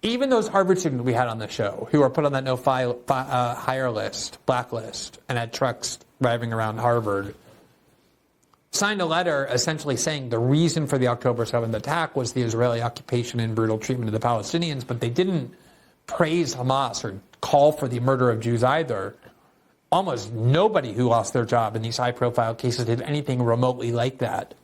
even those Harvard students we had on the show who were put on that hire list, blacklist, and had trucks driving around Harvard, signed a letter essentially saying the reason for the October 7th attack was the Israeli occupation and brutal treatment of the Palestinians, but they didn't praise Hamas or call for the murder of Jews either. Almost nobody who lost their job in these high-profile cases did anything remotely like that.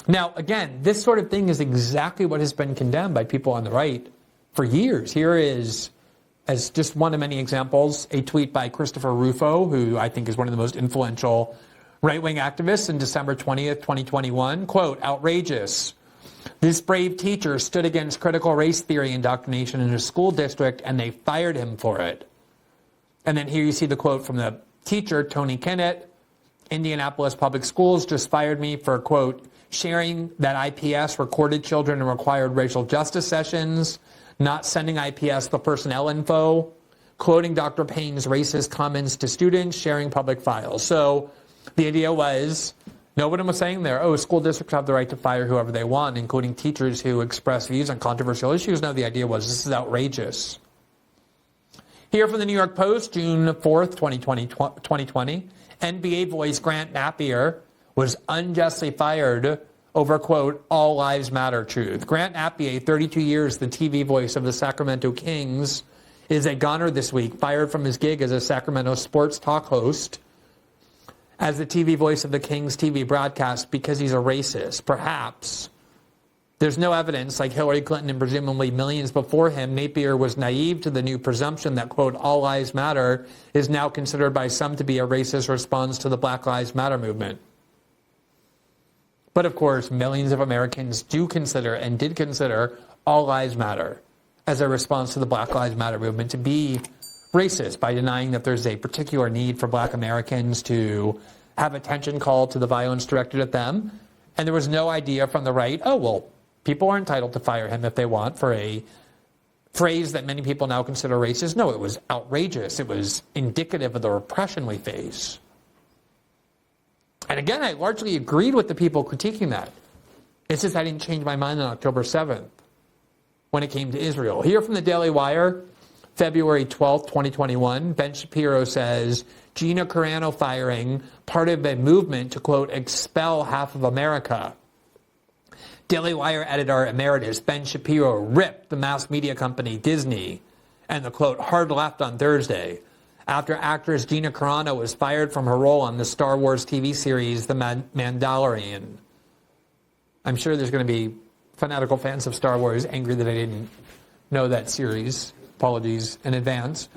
Now, again, this sort of thing is exactly what has been condemned by people on the right for years. Here is, as just one of many examples, a tweet by Christopher Rufo, who I think is one of the most influential right-wing activists, in December 20th, 2021. Quote, outrageous. This brave teacher stood against critical race theory indoctrination in a school district, and they fired him for it. And then here you see the quote from the teacher, Tony Kennett. Indianapolis Public Schools just fired me for, quote, sharing that IPS recorded children in required racial justice sessions, not sending IPS the personnel info, quoting Dr. Payne's racist comments to students, sharing public files. So the idea was, nobody was saying there, oh, school districts have the right to fire whoever they want, including teachers who express views on controversial issues. No, the idea was, this is outrageous. Here from the New York Post, June 4th, 2020, NBA voice Grant Napier was unjustly fired over, quote, all lives matter truth. Grant Napier, 32 years, the TV voice of the Sacramento Kings, is a goner this week, fired from his gig as a Sacramento sports talk host as the TV voice of the Kings TV broadcast because he's a racist. Perhaps. There's no evidence, like Hillary Clinton and presumably millions before him, Napier was naive to the new presumption that, quote, all lives matter is now considered by some to be a racist response to the Black Lives Matter movement. But of course, millions of Americans do consider and did consider all lives matter as a response to the Black Lives Matter movement to be racist by denying that there's a particular need for black Americans to have attention called to the violence directed at them. And there was no idea from the right, oh, well, people are entitled to fire him if they want for a phrase that many people now consider racist. No, it was outrageous. It was indicative of the repression we face. And again, I largely agreed with the people critiquing that. It's just I didn't change my mind on October 7th when it came to Israel. Here from the Daily Wire, February 12th, 2021, Ben Shapiro says, Gina Carano firing, part of a movement to, quote, expel half of America. Daily Wire editor emeritus Ben Shapiro ripped the mass media company Disney and the, quote, hard left on Thursday after actress Gina Carano was fired from her role on the Star Wars TV series The Mandalorian. I'm sure there's going to be fanatical fans of Star Wars angry that I didn't know that series. Apologies in advance.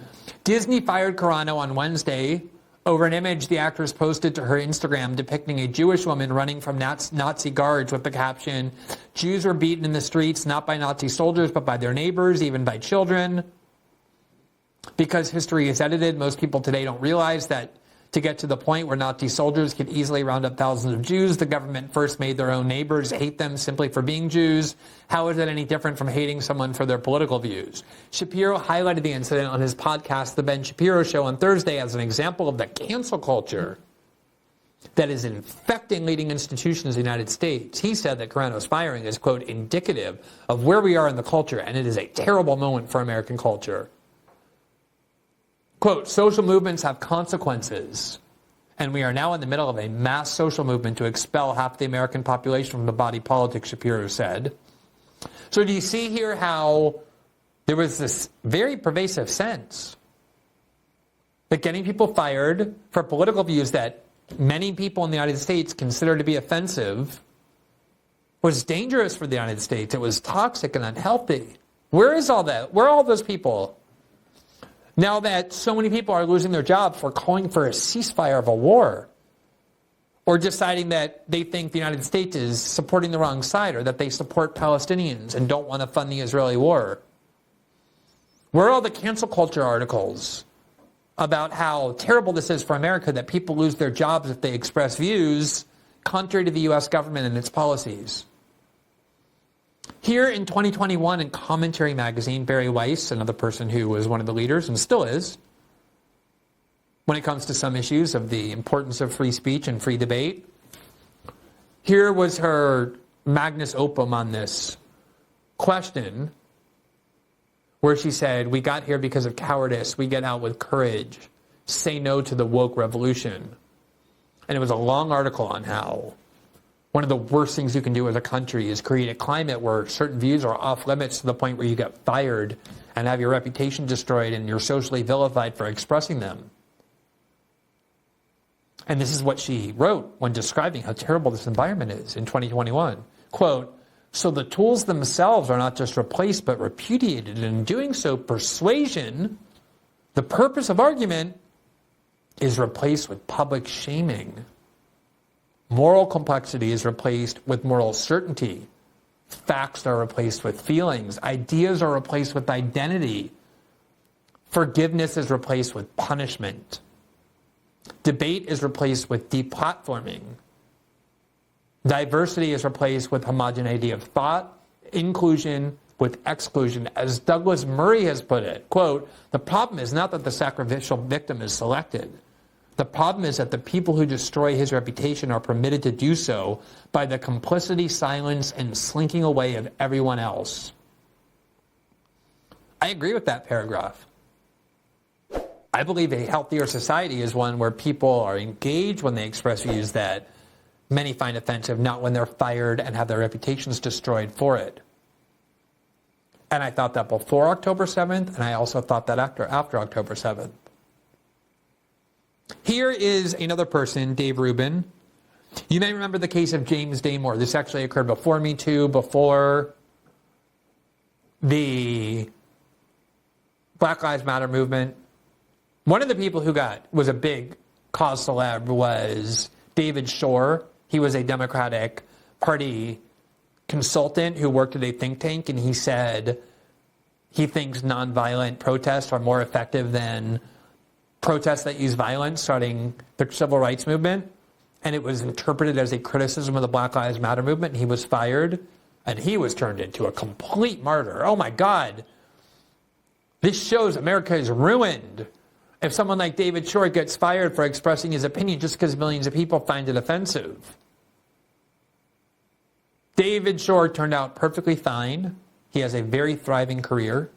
Disney fired Carano on Wednesday over an image the actress posted to her Instagram depicting a Jewish woman running from Nazi guards with the caption, Jews were beaten in the streets not by Nazi soldiers but by their neighbors, even by children. Because history is edited, most people today don't realize that to get to the point where Nazi soldiers could easily round up thousands of Jews, the government first made their own neighbors hate them simply for being Jews. How is that any different from hating someone for their political views? Shapiro highlighted the incident on his podcast, The Ben Shapiro Show, on Thursday as an example of the cancel culture that is infecting leading institutions in the United States. He said that Carano's firing is, quote, indicative of where we are in the culture, and it is a terrible moment for American culture. Quote, social movements have consequences, and we are now in the middle of a mass social movement to expel half the American population from the body politic, Shapiro said. So do you see here how there was this very pervasive sense that getting people fired for political views that many people in the United States consider to be offensive was dangerous for the United States. It was toxic and unhealthy. Where is all that? Where are all those people? Now that so many people are losing their jobs for calling for a ceasefire of a war, or deciding that they think the United States is supporting the wrong side, or that they support Palestinians and don't want to fund the Israeli war. Where are all the cancel culture articles about how terrible this is for America, that people lose their jobs if they express views contrary to the U.S. government and its policies? Here in 2021 in Commentary magazine, Barry Weiss, another person who was one of the leaders and still is, when it comes to some issues of the importance of free speech and free debate, here was her magnus opus on this. question where she said, "We got here because of cowardice. We get out with courage. Say no to the woke revolution." And it was a long article on how one of the worst things you can do as a country is create a climate where certain views are off limits to the point where you get fired and have your reputation destroyed and you're socially vilified for expressing them. And this is what she wrote when describing how terrible this environment is in 2021. Quote, "So the tools themselves are not just replaced but repudiated, and in doing so, persuasion, the purpose of argument, is replaced with public shaming. Moral complexity is replaced with moral certainty. Facts are replaced with feelings. Ideas are replaced with identity. Forgiveness is replaced with punishment. Debate is replaced with deplatforming. Diversity is replaced with homogeneity of thought. Inclusion with exclusion." As Douglas Murray has put it, quote, "The problem is not that the sacrificial victim is selected. The problem is that the people who destroy his reputation are permitted to do so by the complicity, silence, and slinking away of everyone else." I agree with that paragraph. I believe a healthier society is one where people are engaged when they express views that many find offensive, not when they're fired and have their reputations destroyed for it. And I thought that before October 7th, and I also thought that after October 7th. Here is another person, Dave Rubin. You may remember the case of James Damore. This actually occurred before Me Too, before the Black Lives Matter movement. One of the people who was a big cause celeb was David Shor. He was a Democratic Party consultant who worked at a think tank, and he said he thinks nonviolent protests are more effective than protests that use violence, starting the civil rights movement. And it was interpreted as a criticism of the Black Lives Matter movement, and he was fired, and he was turned into a complete martyr. Oh my God. This shows America is ruined. If someone like David Shor gets fired for expressing his opinion just because millions of people find it offensive. David Shor turned out perfectly fine. He has a very thriving career.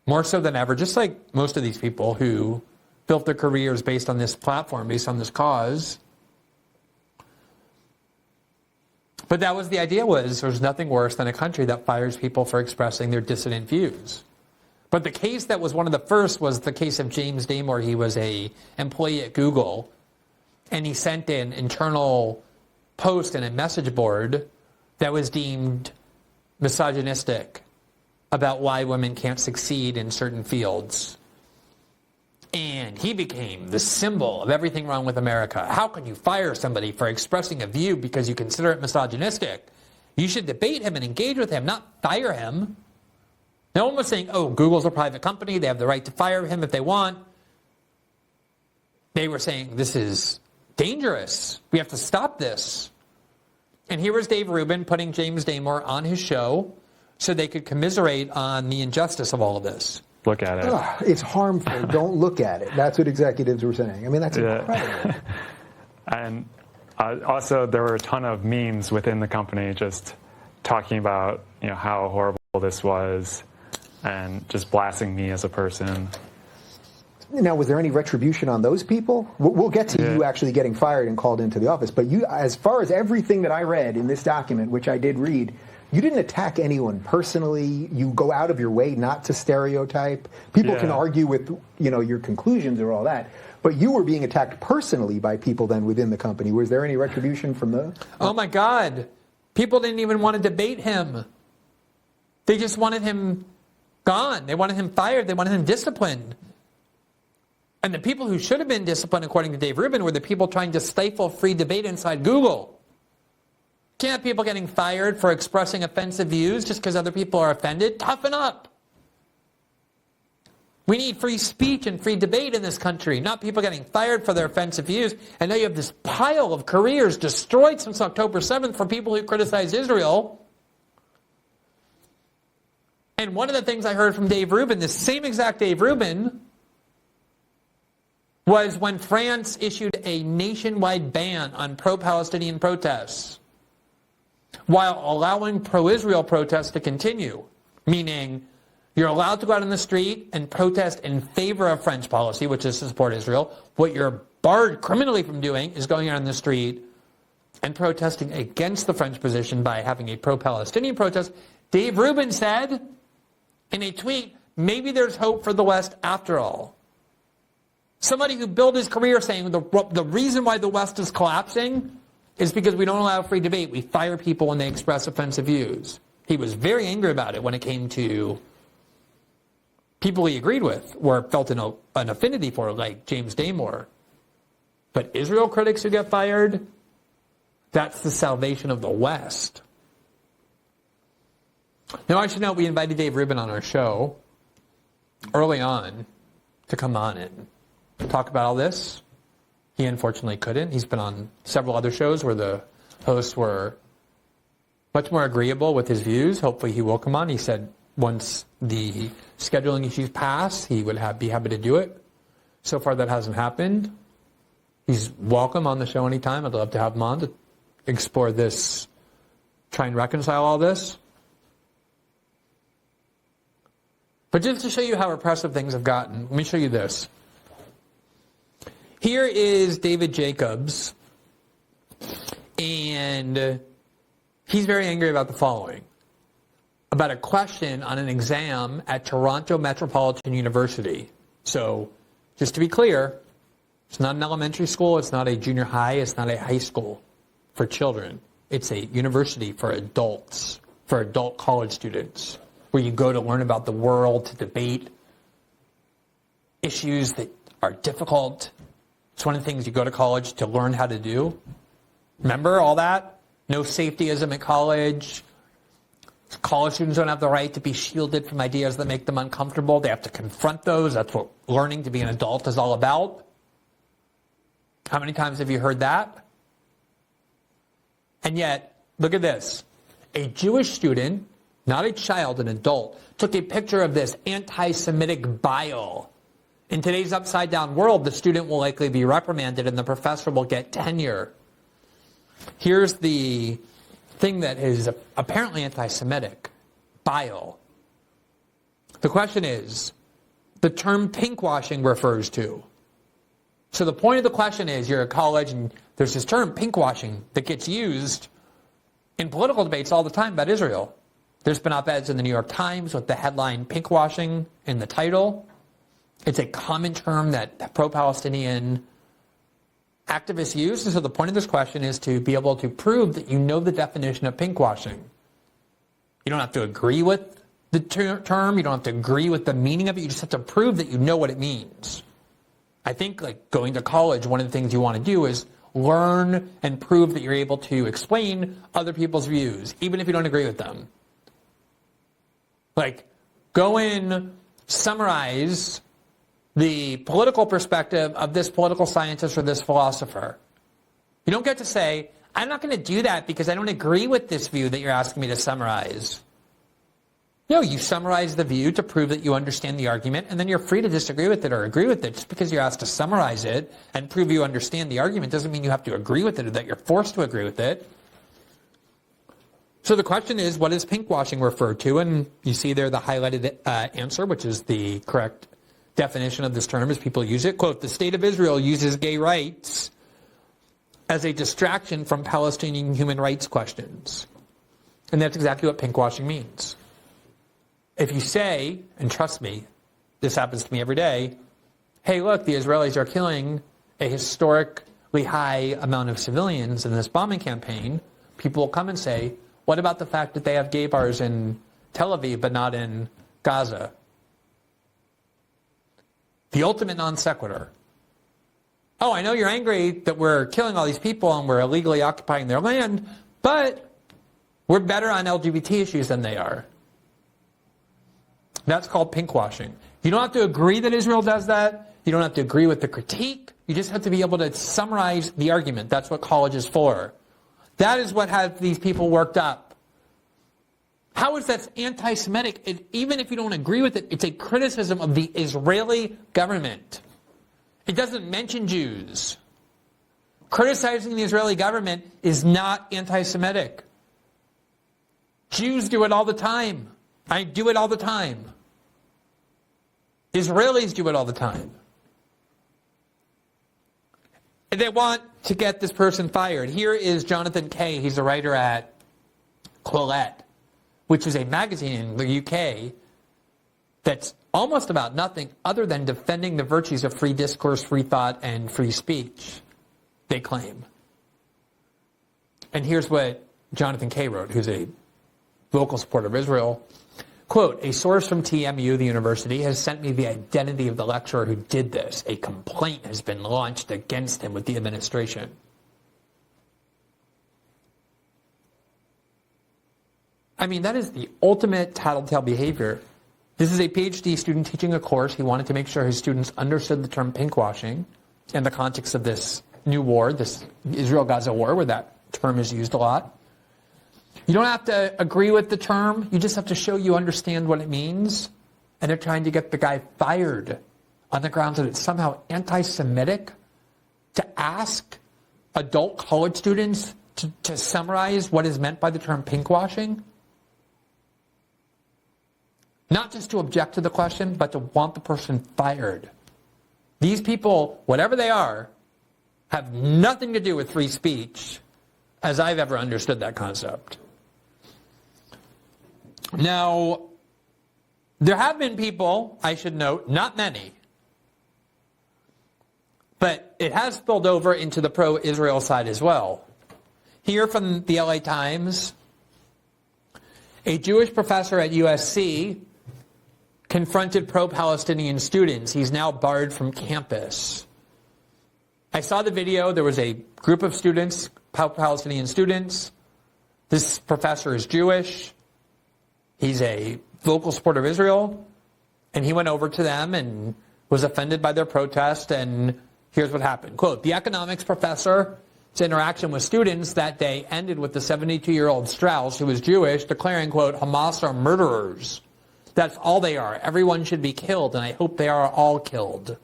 More so than ever, just like most of these people who built their careers based on this platform, based on this cause. But that was the idea, was there's nothing worse than a country that fires people for expressing their dissident views. But the case that was one of the first was the case of James Damore. He was an employee at Google, and he sent an internal post in a message board that was deemed misogynistic about why women can't succeed in certain fields. And he became the symbol of everything wrong with America. How can you fire somebody for expressing a view because you consider it misogynistic? You should debate him and engage with him, not fire him. No one was saying, oh, Google's a private company, they have the right to fire him if they want. They were saying, this is dangerous. We have to stop this. And here was Dave Rubin putting James Damore on his show so they could commiserate on the injustice of all of this. Look at it. Ugh, it's harmful. Don't look at it. That's what executives were saying. I mean, that's incredible. And also, there were a ton of memes within the company just talking about, how horrible this was and just blasting me as a person. Now, was there any retribution on those people? We'll get to you actually getting fired and called into the office. But you, as far as everything that I read in this document, which I did read, you didn't attack anyone personally. You go out of your way not to stereotype. People can argue with, your conclusions or all that. But you were being attacked personally by people then within the company. Was there any retribution from the... Oh, my God. People didn't even want to debate him. They just wanted him gone. They wanted him fired. They wanted him disciplined. And the people who should have been disciplined, according to Dave Rubin, were the people trying to stifle free debate inside Google. Can't have people getting fired for expressing offensive views just because other people are offended. Toughen up. We need free speech and free debate in this country, not people getting fired for their offensive views. And now you have this pile of careers destroyed since October 7th for people who criticize Israel. And one of the things I heard from Dave Rubin, this same exact Dave Rubin, was when France issued a nationwide ban on pro-Palestinian protests. while allowing pro-Israel protests to continue, meaning you're allowed to go out on the street and protest in favor of French policy, which is to support Israel. What you're barred criminally from doing is going out on the street and protesting against the French position by having a pro-Palestinian protest. Dave Rubin said in a tweet, maybe there's hope for the West after all. Somebody who built his career saying the reason why the West is collapsing is because we don't allow free debate. We fire people when they express offensive views. He was very angry about it when it came to people he agreed with or felt an affinity for, like James Damore. But Israel critics who get fired, that's the salvation of the West. Now, I should note we invited Dave Rubin on our show early on to come on and talk about all this. He unfortunately couldn't. He's been on several other shows where the hosts were much more agreeable with his views. Hopefully he will come on. He said once the scheduling issues pass, he would be happy to do it. So far that hasn't happened. He's welcome on the show anytime. I'd love to have him on to explore this, try and reconcile all this. But just to show you how repressive things have gotten, let me show you this. Here is David Jacobs, and he's very angry about the following. About a question on an exam at Toronto Metropolitan University. So, just to be clear, it's not an elementary school, it's not a junior high, it's not a high school for children. It's a university for adults, for adult college students, where you go to learn about the world, to debate issues that are difficult. It's one of the things you go to college to learn how to do. Remember all that? No safetyism at college. College students don't have the right to be shielded from ideas that make them uncomfortable. They have to confront those. That's what learning to be an adult is all about. How many times have you heard that? And yet, look at this. A Jewish student, not a child, an adult, took a picture of this anti-Semitic bile. In today's upside-down world, the student will likely be reprimanded and the professor will get tenure. Here's the thing that is apparently anti-Semitic, bile. The question is, the term pinkwashing refers to. So the point of the question is, you're at college and there's this term pinkwashing that gets used in political debates all the time about Israel. There's been op-eds in the New York Times with the headline pinkwashing in the title. It's a common term that pro-Palestinian activists use. And so the point of this question is to be able to prove that you know the definition of pinkwashing. You don't have to agree with the term. You don't have to agree with the meaning of it. You just have to prove that you know what it means. I think like going to college, one of the things you want to do is learn and prove that you're able to explain other people's views, even if you don't agree with them. Like, go in, summarize the political perspective of this political scientist or this philosopher. You don't get to say, I'm not going to do that because I don't agree with this view that you're asking me to summarize. No, you summarize the view to prove that you understand the argument, and then you're free to disagree with it or agree with it. Just because you're asked to summarize it and prove you understand the argument doesn't mean you have to agree with it or that you're forced to agree with it. So the question is, what does pinkwashing refer to? And you see there the highlighted answer, which is the correct definition of this term as people use it. Quote, the state of Israel uses gay rights as a distraction from Palestinian human rights questions. And that's exactly what pinkwashing means. If you say, and trust me, this happens to me every day, hey, look, the Israelis are killing a historically high amount of civilians in this bombing campaign, people will come and say, what about the fact that they have gay bars in Tel Aviv but not in Gaza? The ultimate non sequitur. Oh, I know you're angry that we're killing all these people and we're illegally occupying their land, but we're better on LGBT issues than they are. That's called pinkwashing. You don't have to agree that Israel does that. You don't have to agree with the critique. You just have to be able to summarize the argument. That's what college is for. That is what has these people worked up. How is that anti-Semitic? Even if you don't agree with it, it's a criticism of the Israeli government. It doesn't mention Jews. Criticizing the Israeli government is not anti-Semitic. Jews do it all the time. I do it all the time. Israelis do it all the time. And they want to get this person fired. Here is Jonathan Kay. He's a writer at Quillette, which is a magazine in the UK that's almost about nothing other than defending the virtues of free discourse, free thought, and free speech, they claim. And here's what Jonathan Kay wrote, who's a vocal supporter of Israel. Quote, a source from TMU, the university, has sent me the identity of the lecturer who did this. A complaint has been launched against him with the administration. I mean, that is the ultimate tattletale behavior. This is a PhD student teaching a course. He wanted to make sure his students understood the term pinkwashing in the context of this new war, this Israel-Gaza war, where that term is used a lot. You don't have to agree with the term. You just have to show you understand what it means. And they're trying to get the guy fired on the grounds that it's somehow anti-Semitic to ask adult college students to summarize what is meant by the term pinkwashing. Not just to object to the question, but to want the person fired. These people, whatever they are, have nothing to do with free speech as I've ever understood that concept. Now, there have been people, I should note, not many, but it has spilled over into the pro-Israel side as well. Here from the LA Times, a Jewish professor at USC confronted pro-Palestinian students. He's now barred from campus. I saw the video. There was a group of students, Palestinian students. This professor is Jewish. He's a vocal supporter of Israel. And he went over to them and was offended by their protest. And here's what happened. Quote, the economics professor's interaction with students that day ended with the 72-year-old Strauss, who was Jewish, declaring, quote, Hamas are murderers. That's all they are. Everyone should be killed, and I hope they are all killed.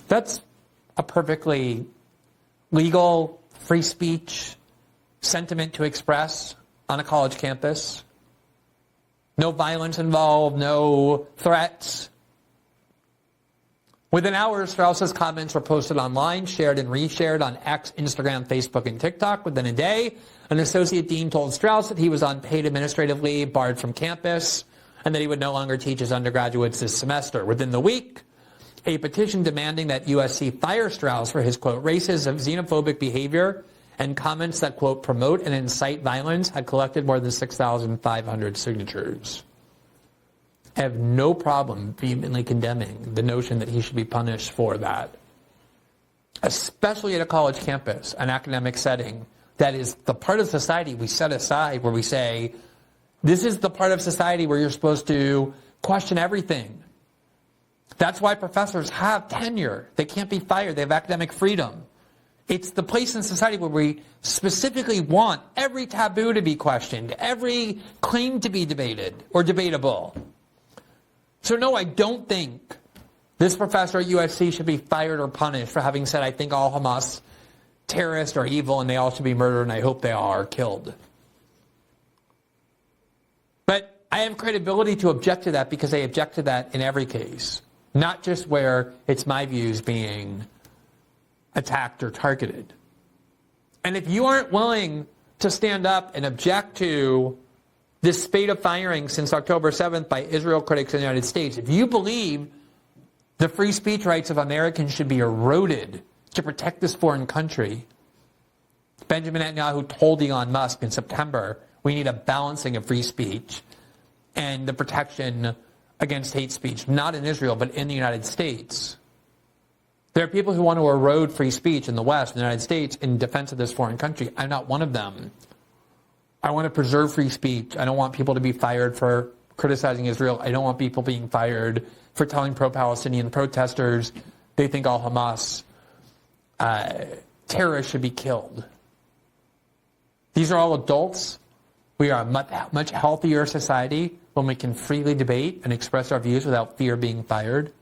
That's a perfectly legal, free speech sentiment to express on a college campus. No violence involved, no threats. Within hours, Strauss's comments were posted online, shared and reshared on X, Instagram, Facebook, and TikTok. Within a day, an associate dean told Strauss that he was on paid administrative leave, barred from campus, and that he would no longer teach his undergraduates this semester. Within the week, a petition demanding that USC fire Strauss for his, quote, racist, xenophobic behavior and comments that, quote, promote and incite violence had collected more than 6,500 signatures. I have no problem vehemently condemning the notion that he should be punished for that. Especially at a college campus, an academic setting, that is the part of society we set aside where we say, this is the part of society where you're supposed to question everything. That's why professors have tenure. They can't be fired. They have academic freedom. It's the place in society where we specifically want every taboo to be questioned, every claim to be debated or debatable. So no, I don't think this professor at USC should be fired or punished for having said, I think all Hamas terrorists are evil and they all should be murdered and I hope they all are killed. But I have credibility to object to that because I object to that in every case, not just where it's my views being attacked or targeted. And if you aren't willing to stand up and object to this spate of firing since October 7th by Israel critics in the United States, if you believe the free speech rights of Americans should be eroded to protect this foreign country, Benjamin Netanyahu told Elon Musk in September, we need a balancing of free speech and the protection against hate speech, not in Israel, but in the United States. There are people who want to erode free speech in the West, in the United States, in defense of this foreign country. I'm not one of them. I want to preserve free speech. I don't want people to be fired for criticizing Israel. I don't want people being fired for telling pro-Palestinian protesters they think all Hamas terrorists should be killed. These are all adults. We are a much healthier society when we can freely debate and express our views without fear of being fired.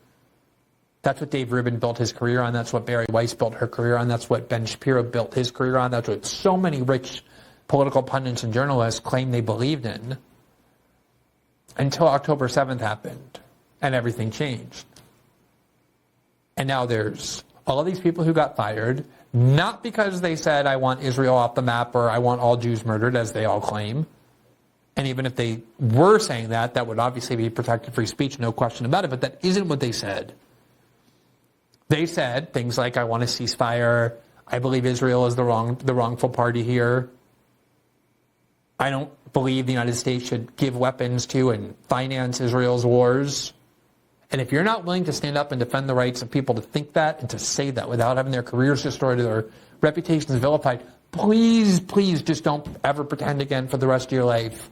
That's what Dave Rubin built his career on. That's what Bari Weiss built her career on. That's what Ben Shapiro built his career on. That's what so many rich political pundits and journalists claimed they believed in until October 7th happened and everything changed. And now there's all of these people who got fired, not because they said, I want Israel off the map or I want all Jews murdered, as they all claim. And even if they were saying that, that would obviously be protected free speech, no question about it, but that isn't what they said. They said things like, I want a ceasefire, I believe Israel is the wrongful party here, I don't believe the United States should give weapons to and finance Israel's wars. And if you're not willing to stand up and defend the rights of people to think that and to say that without having their careers destroyed or their reputations vilified, please, please just don't ever pretend again for the rest of your life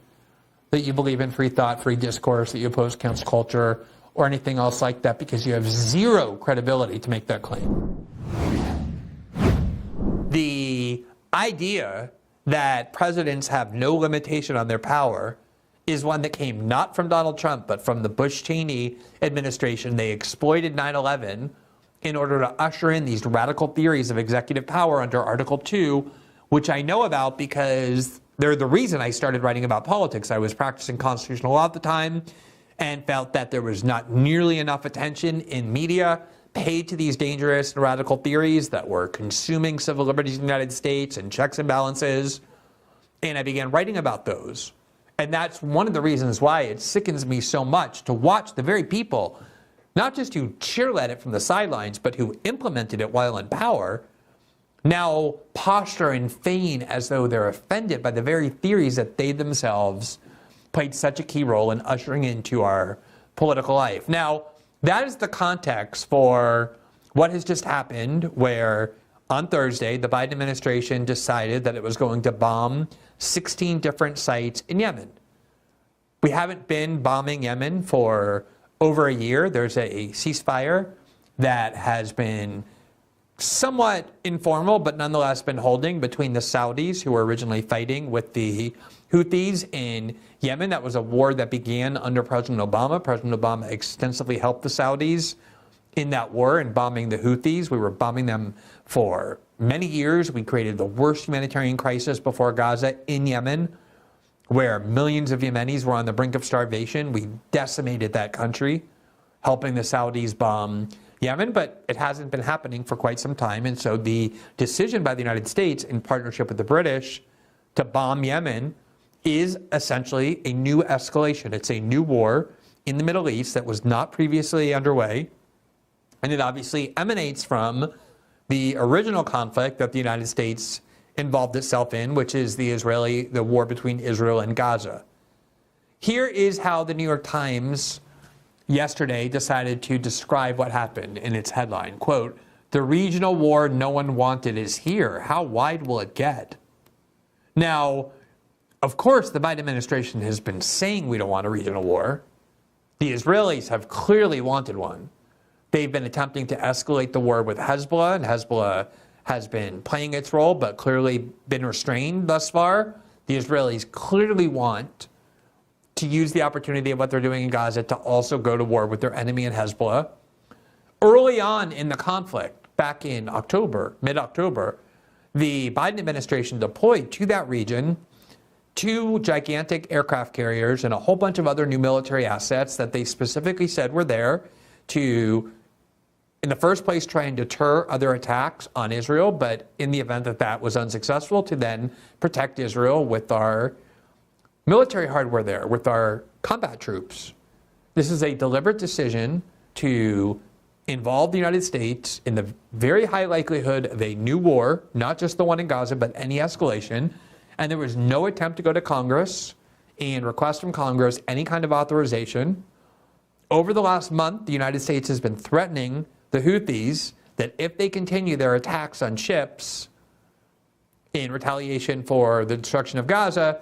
that you believe in free thought, free discourse, that you oppose cancel culture, or anything else like that, because you have zero credibility to make that claim. The idea that presidents have no limitation on their power is one that came not from Donald Trump, but from the Bush-Cheney administration. They exploited 9/11 in order to usher in these radical theories of executive power under Article 2, which I know about because they're the reason I started writing about politics. I was practicing constitutional law at the time and felt that there was not nearly enough attention in media paid to these dangerous and radical theories that were consuming civil liberties in the United States and checks and balances. And I began writing about those. And that's one of the reasons why it sickens me so much to watch the very people, not just who cheerled it from the sidelines, but who implemented it while in power, now posture and feign as though they're offended by the very theories that they themselves played such a key role in ushering into our political life. Now, that is the context for what has just happened, where on Thursday, the Biden administration decided that it was going to bomb 16 different sites in Yemen. We haven't been bombing Yemen for over a year. There's a ceasefire that has been somewhat informal, but nonetheless been holding between the Saudis, who were originally fighting with the Hothis in Yemen. That was a war that began under President Obama. President Obama extensively helped the Saudis in that war in bombing the Houthis. We were bombing them for many years. We created the worst humanitarian crisis before Gaza in Yemen, where millions of Yemenis were on the brink of starvation. We decimated that country, helping the Saudis bomb Yemen, but it hasn't been happening for quite some time. And so the decision by the United States, in partnership with the British, to bomb Yemen is essentially a new escalation. It's a new war in the Middle East that was not previously underway. And it obviously emanates from the original conflict that the United States involved itself in, which is the war between Israel and Gaza. Here is how the New York Times yesterday decided to describe what happened in its headline. Quote, "The regional war no one wanted is here. How wide will it get?" Now, of course, the Biden administration has been saying we don't want a regional war. The Israelis have clearly wanted one. They've been attempting to escalate the war with Hezbollah, and Hezbollah has been playing its role, but clearly been restrained thus far. The Israelis clearly want to use the opportunity of what they're doing in Gaza to also go to war with their enemy in Hezbollah. Early on in the conflict, back in October, mid-October, the Biden administration deployed to that region 2 gigantic aircraft carriers and a whole bunch of other new military assets that they specifically said were there to, in the first place, try and deter other attacks on Israel, but in the event that that was unsuccessful, to then protect Israel with our military hardware there, with our combat troops. This is a deliberate decision to involve the United States in the very high likelihood of a new war, not just the one in Gaza, but any escalation. And there was no attempt to go to Congress and request from Congress any kind of authorization. Over the last month, the United States has been threatening the Houthis that if they continue their attacks on ships in retaliation for the destruction of Gaza,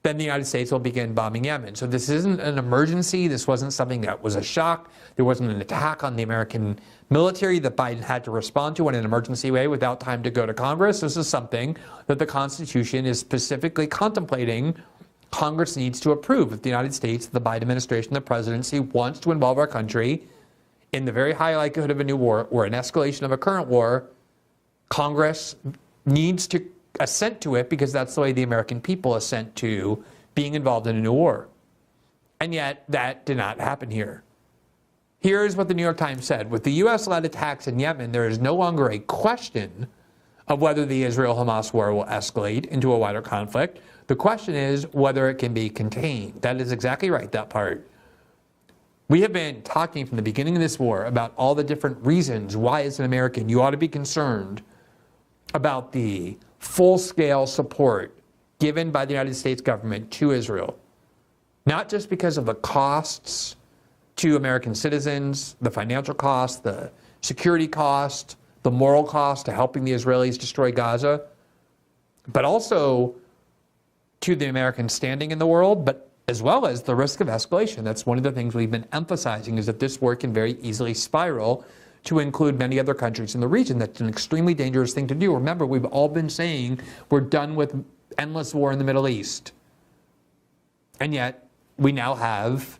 then the United States will begin bombing Yemen. So this isn't an emergency. This wasn't something that was a shock. There wasn't an attack on the American military that Biden had to respond to in an emergency way without time to go to Congress. This is something that the Constitution is specifically contemplating Congress needs to approve. If the United States, the Biden administration, the presidency wants to involve our country in the very high likelihood of a new war or an escalation of a current war, Congress needs to assent to it because that's the way the American people assent to being involved in a new war. And yet, that did not happen here. Here's what the New York Times said. With the U.S.-led attacks in Yemen, there is no longer a question of whether the Israel-Hamas war will escalate into a wider conflict. The question is whether it can be contained. That is exactly right, that part. We have been talking from the beginning of this war about all the different reasons why, as an American, you ought to be concerned about the full-scale support given by the United States government to Israel. Not just because of the costs to American citizens, the financial cost, the security cost, the moral cost to helping the Israelis destroy Gaza, but also to the American standing in the world, but as well as the risk of escalation. That's one of the things we've been emphasizing, is that this war can very easily spiral to include many other countries in the region. That's an extremely dangerous thing to do. Remember, we've all been saying we're done with endless war in the Middle East. And yet, we now have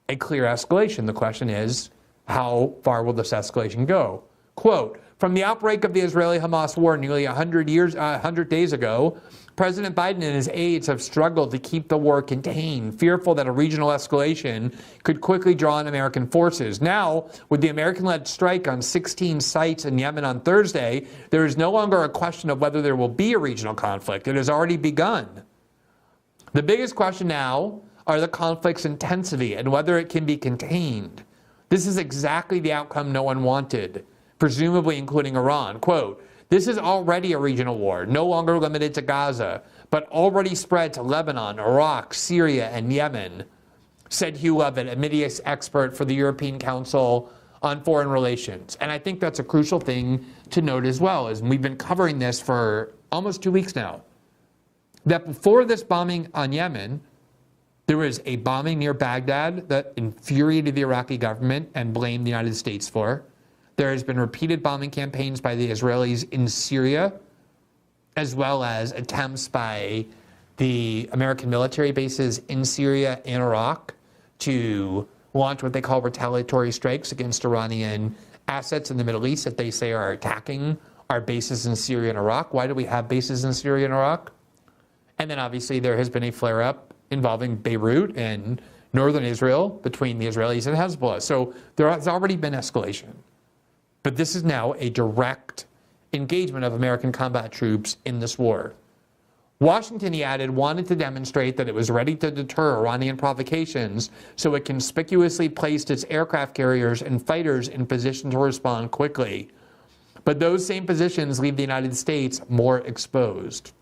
a clear escalation. The question is, how far will this escalation go? Quote, from the outbreak of the Israeli-Hamas war nearly 100 days ago, President Biden and his aides have struggled to keep the war contained, fearful that a regional escalation could quickly draw in American forces. Now, with the American-led strike on 16 sites in Yemen on Thursday, there is no longer a question of whether there will be a regional conflict. It has already begun. The biggest question now are the conflict's intensity and whether it can be contained. This is exactly the outcome no one wanted, presumably including Iran. Quote, this is already a regional war, no longer limited to Gaza, but already spread to Lebanon, Iraq, Syria, and Yemen, said Hugh Levitt, a Middle East expert for the European Council on Foreign Relations. And I think that's a crucial thing to note as well, as we've been covering this for almost 2 weeks now, that before this bombing on Yemen, there was a bombing near Baghdad that infuriated the Iraqi government and blamed the United States for. There has been repeated bombing campaigns by the Israelis in Syria, as well as attempts by the American military bases in Syria and Iraq to launch what they call retaliatory strikes against Iranian assets in the Middle East that they say are attacking our bases in Syria and Iraq. Why do we have bases in Syria and Iraq? And then obviously there has been a flare-up involving Beirut and northern Israel between the Israelis and Hezbollah. So there has already been escalation. But this is now a direct engagement of American combat troops in this war. Washington, he added, wanted to demonstrate that it was ready to deter Iranian provocations, so it conspicuously placed its aircraft carriers and fighters in position to respond quickly. But those same positions leave the United States more exposed.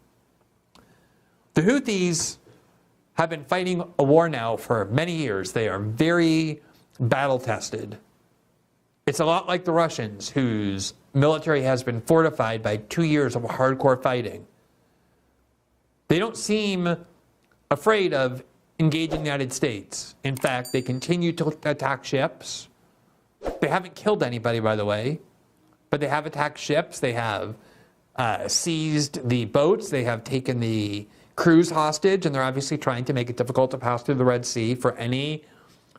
The Houthis have been fighting a war now for many years. They are very battle-tested. It's a lot like the Russians, whose military has been fortified by 2 years of hardcore fighting. They don't seem afraid of engaging the United States. In fact, they continue to attack ships. They haven't killed anybody, by the way, but they have attacked ships. They have seized the boats. They have taken the crews hostage, and they're obviously trying to make it difficult to pass through the Red Sea for any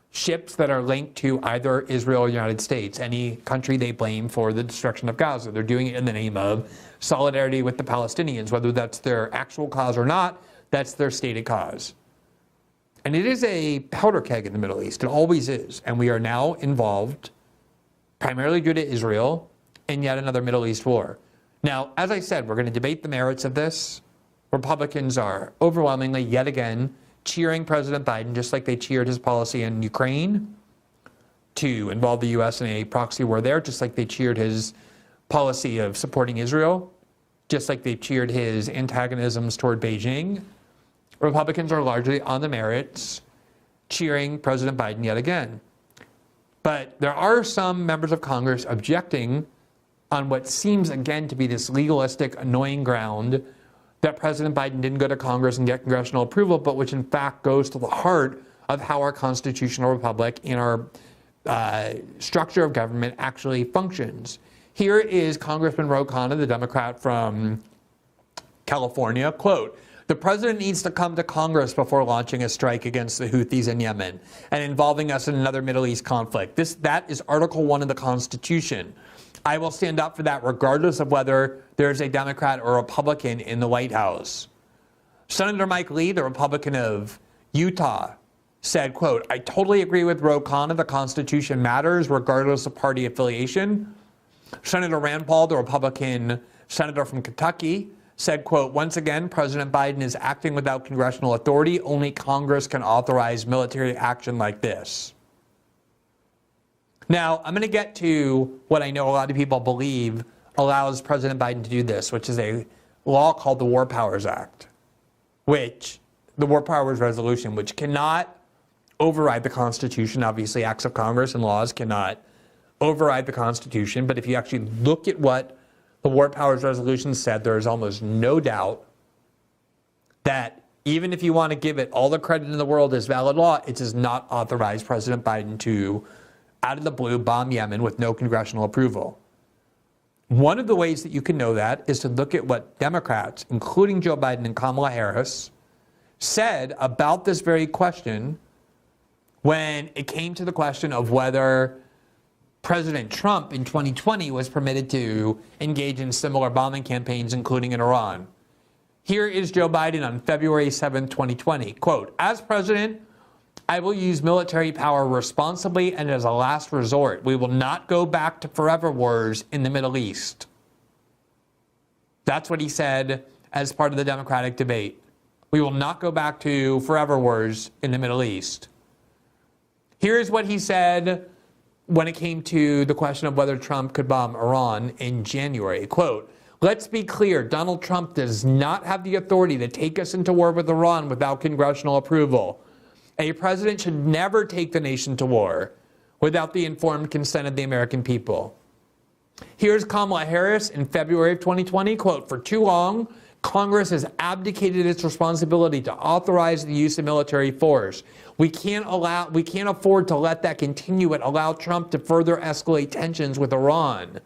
ships that are linked to either Israel or the United States, any country they blame for the destruction of Gaza. They're doing it in the name of solidarity with the Palestinians. Whether that's their actual cause or not, that's their stated cause. And it is a powder keg in the Middle East. It always is. And we are now involved, primarily due to Israel, in yet another Middle East war. Now, as I said, we're going to debate the merits of this. Republicans are overwhelmingly, yet again, cheering President Biden, just like they cheered his policy in Ukraine to involve the U.S. in a proxy war there, just like they cheered his policy of supporting Israel, just like they cheered his antagonisms toward Beijing. Republicans are largely on the merits, cheering President Biden yet again. But there are some members of Congress objecting on what seems again to be this legalistic, annoying ground that President Biden didn't go to Congress and get congressional approval, but which in fact goes to the heart of how our constitutional republic and our structure of government actually functions. Here is Congressman Ro Khanna, the Democrat from California, quote, the president needs to come to Congress before launching a strike against the Houthis in Yemen and involving us in another Middle East conflict. That is Article 1 of the Constitution. I will stand up for that regardless of whether there's a Democrat or Republican in the White House. Senator Mike Lee, the Republican of Utah, said, quote, I totally agree with Ro Khanna, the Constitution matters regardless of party affiliation. Senator Rand Paul, the Republican senator from Kentucky, said, quote, once again, President Biden is acting without congressional authority. Only Congress can authorize military action like this. Now, I'm going to get to what I know a lot of people believe allows President Biden to do this, which is a law called the War Powers Act, the War Powers Resolution, which cannot override the Constitution. Obviously, acts of Congress and laws cannot override the Constitution. But if you actually look at what the War Powers Resolution said, there is almost no doubt that even if you want to give it all the credit in the world as valid law, it does not authorize President Biden to, out of the blue, bomb Yemen with no congressional approval. One of the ways that you can know that is to look at what Democrats, including Joe Biden and Kamala Harris, said about this very question when it came to the question of whether President Trump in 2020 was permitted to engage in similar bombing campaigns, including in Iran. Here is Joe Biden on February 7, 2020. Quote, as president, I will use military power responsibly and as a last resort. We will not go back to forever wars in the Middle East. That's what he said as part of the Democratic debate. We will not go back to forever wars in the Middle East. Here's what he said when it came to the question of whether Trump could bomb Iran in January. Quote, let's be clear, Donald Trump does not have the authority to take us into war with Iran without congressional approval. A president should never take the nation to war without the informed consent of the American people. Here's Kamala Harris in February of 2020, quote, for too long, Congress has abdicated its responsibility to authorize the use of military force. We can't afford to let that continue and allow Trump to further escalate tensions with Iran.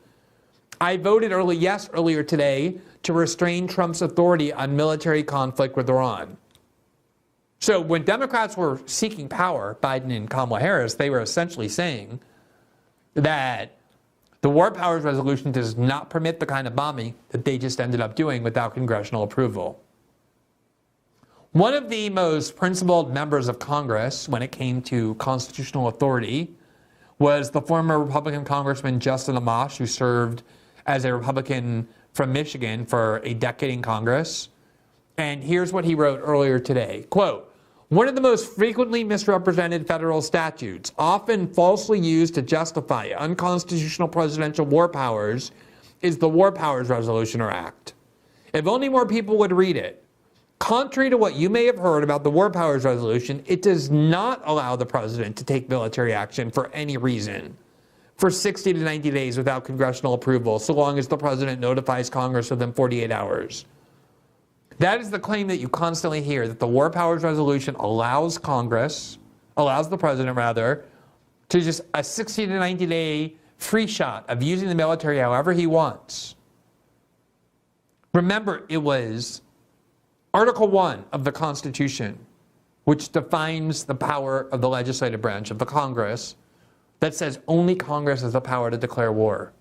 I voted earlier today to restrain Trump's authority on military conflict with Iran. So when Democrats were seeking power, Biden and Kamala Harris, they were essentially saying that the War Powers Resolution does not permit the kind of bombing that they just ended up doing without congressional approval. One of the most principled members of Congress when it came to constitutional authority was the former Republican Congressman Justin Amash, who served as a Republican from Michigan for a decade in Congress. And here's what he wrote earlier today. Quote, one of the most frequently misrepresented federal statutes, often falsely used to justify unconstitutional presidential war powers, is the War Powers Resolution or Act. If only more people would read it. Contrary to what you may have heard about the War Powers Resolution, it does not allow the president to take military action for any reason for 60 to 90 days without congressional approval, so long as the president notifies Congress within 48 hours. That is the claim that you constantly hear, that the War Powers Resolution allows the president rather, to just a 60 to 90 day free shot of using the military however he wants. Remember, it was Article 1 of the Constitution, which defines the power of the legislative branch of the Congress, that says only Congress has the power to declare war.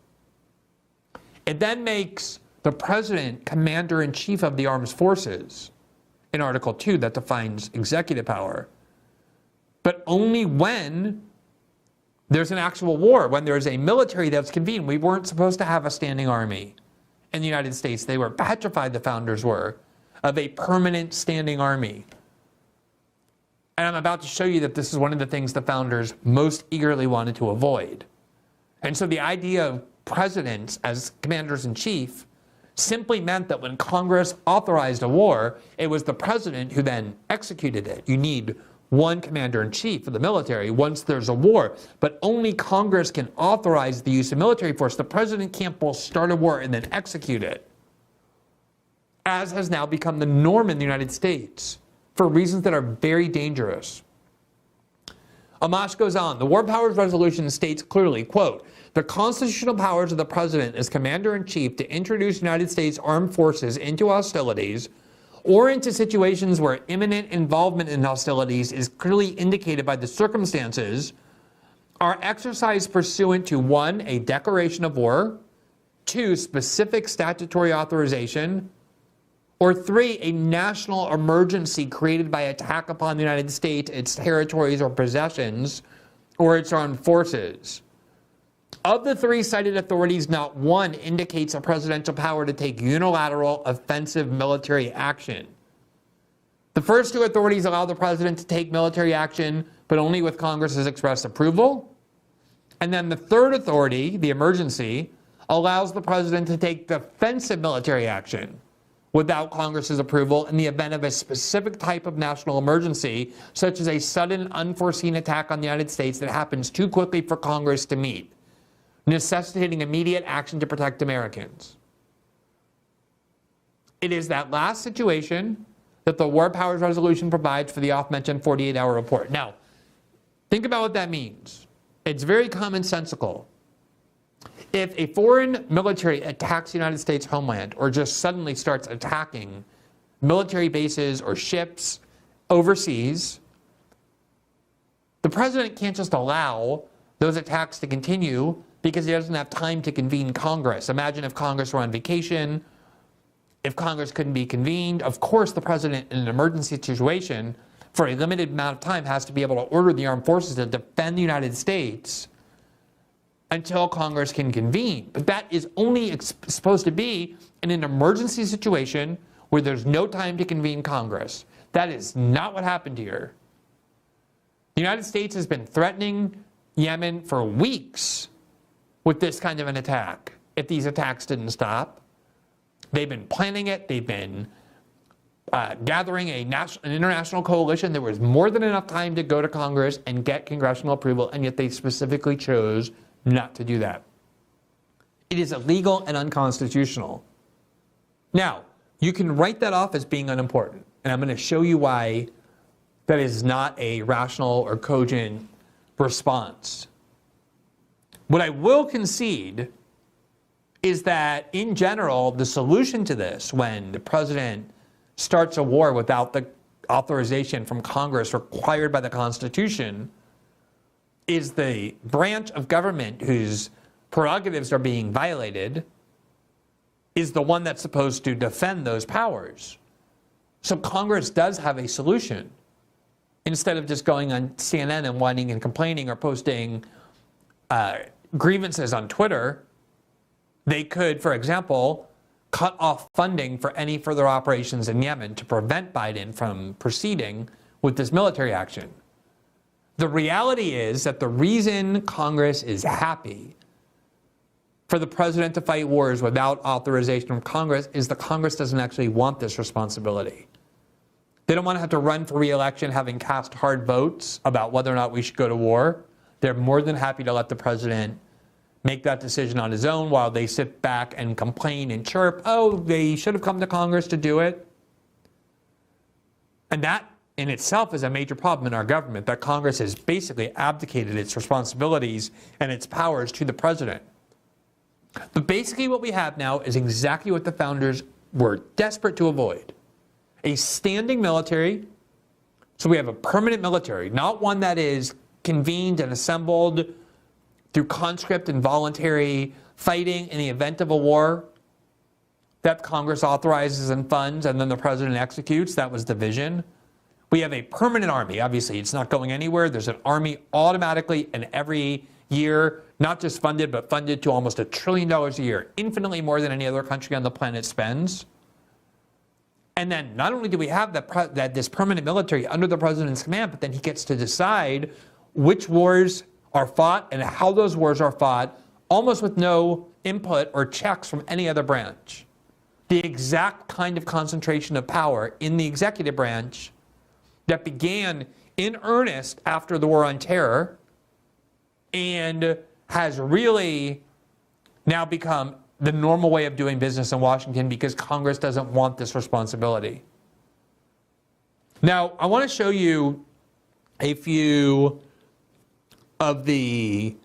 It then makes the president commander-in-chief of the armed forces in Article 2 that defines executive power, but only when there's an actual war, when there's a military that's convened. We weren't supposed to have a standing army in the United States. They were petrified, the founders were, of a permanent standing army. And I'm about to show you that this is one of the things the founders most eagerly wanted to avoid. And so the idea of presidents as commanders-in-chief simply meant that when Congress authorized a war, it was the president who then executed it. You need one commander-in-chief of the military once there's a war, but only Congress can authorize the use of military force. The president can't both start a war and then execute it, as has now become the norm in the United States for reasons that are very dangerous. Amash goes on, the War Powers Resolution states clearly, quote, the constitutional powers of the president as commander-in-chief to introduce United States armed forces into hostilities or into situations where imminent involvement in hostilities is clearly indicated by the circumstances are exercised pursuant to 1, a declaration of war, 2, specific statutory authorization, or 3, a national emergency created by attack upon the United States, its territories or possessions, or its armed forces. Of the 3 cited authorities, not one indicates a presidential power to take unilateral offensive military action. The first 2 authorities allow the president to take military action, but only with Congress's express approval. And then the third authority, the emergency, allows the president to take defensive military action without Congress's approval in the event of a specific type of national emergency, such as a sudden unforeseen attack on the United States that happens too quickly for Congress to meet, necessitating immediate action to protect Americans. It is that last situation that the War Powers Resolution provides for the oft-mentioned 48-hour report. Now, think about what that means. It's very commonsensical. If a foreign military attacks the United States homeland or just suddenly starts attacking military bases or ships overseas, the president can't just allow those attacks to continue because he doesn't have time to convene Congress. Imagine if Congress were on vacation, if Congress couldn't be convened. Of course, the president in an emergency situation for a limited amount of time has to be able to order the armed forces to defend the United States until Congress can convene. But that is only supposed to be in an emergency situation where there's no time to convene Congress. That is not what happened here. The United States has been threatening Yemen for weeks with this kind of an attack. If these attacks didn't stop, they've been planning it. They've been gathering an international coalition. There was more than enough time to go to Congress and get congressional approval, and yet they specifically chose not to do that. It is illegal and unconstitutional. Now, you can write that off as being unimportant, and I'm going to show you why that is not a rational or cogent response. What I will concede is that, in general, the solution to this, when the president starts a war without the authorization from Congress required by the Constitution, is the branch of government whose prerogatives are being violated is the one that's supposed to defend those powers. So Congress does have a solution. Instead of just going on CNN and whining and complaining or posting grievances on Twitter, they could, for example, cut off funding for any further operations in Yemen to prevent Biden from proceeding with this military action. The reality is that the reason Congress is happy for the president to fight wars without authorization from Congress is that Congress doesn't actually want this responsibility. They don't want to have to run for re-election having cast hard votes about whether or not we should go to war. They're more than happy to let the president make that decision on his own while they sit back and complain and chirp, oh, they should have come to Congress to do it. And that in itself is a major problem in our government, that Congress has basically abdicated its responsibilities and its powers to the president. But basically what we have now is exactly what the founders were desperate to avoid. A standing military. So we have a permanent military, not one that is convened and assembled through conscript and voluntary fighting in the event of a war that Congress authorizes and funds and then the president executes. That was the vision. We have a permanent army. Obviously, it's not going anywhere. There's an army automatically and every year, not just funded, but funded to almost $1 trillion a year, infinitely more than any other country on the planet spends. And then not only do we have this permanent military under the president's command, but then he gets to decide which wars are fought and how those wars are fought, almost with no input or checks from any other branch. The exact kind of concentration of power in the executive branch that began in earnest after the War on Terror and has really now become the normal way of doing business in Washington because Congress doesn't want this responsibility. Now, I want to show you a few of the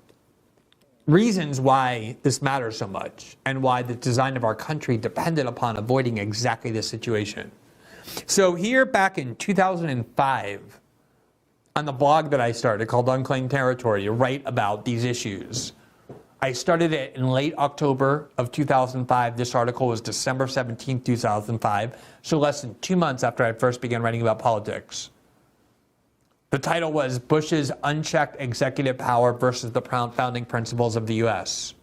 reasons why this matters so much and why the design of our country depended upon avoiding exactly this situation. So here back in 2005, on the blog that I started called Unclaimed Territory, to write about these issues, I started it in late October of 2005. This article was December 17, 2005, so less than 2 months after I first began writing about politics. The title was Bush's Unchecked Executive Power versus the Founding Principles of the U.S.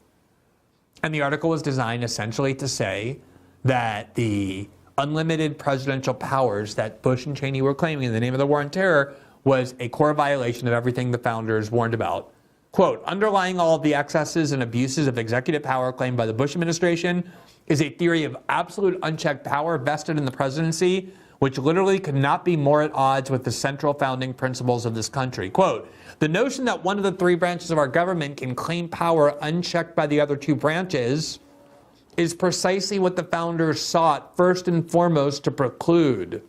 And the article was designed essentially to say that the unlimited presidential powers that Bush and Cheney were claiming in the name of the war on terror was a core violation of everything the founders warned about. Quote, underlying all of the excesses and abuses of executive power claimed by the Bush administration is a theory of absolute unchecked power vested in the presidency, which literally could not be more at odds with the central founding principles of this country. Quote, the notion that one of the three branches of our government can claim power unchecked by the other two branches is precisely what the founders sought first and foremost to preclude.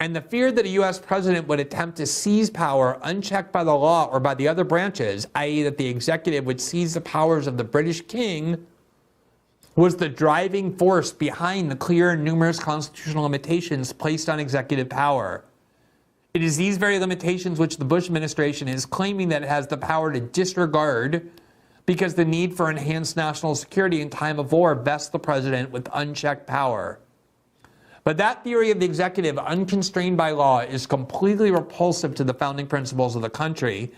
And the fear that a U.S. president would attempt to seize power unchecked by the law or by the other branches, i.e. that the executive would seize the powers of the British king, was the driving force behind the clear and numerous constitutional limitations placed on executive power. It is these very limitations which the Bush administration is claiming that it has the power to disregard because the need for enhanced national security in time of war vests the president with unchecked power. But that theory of the executive unconstrained by law is completely repulsive to the founding principles of the country,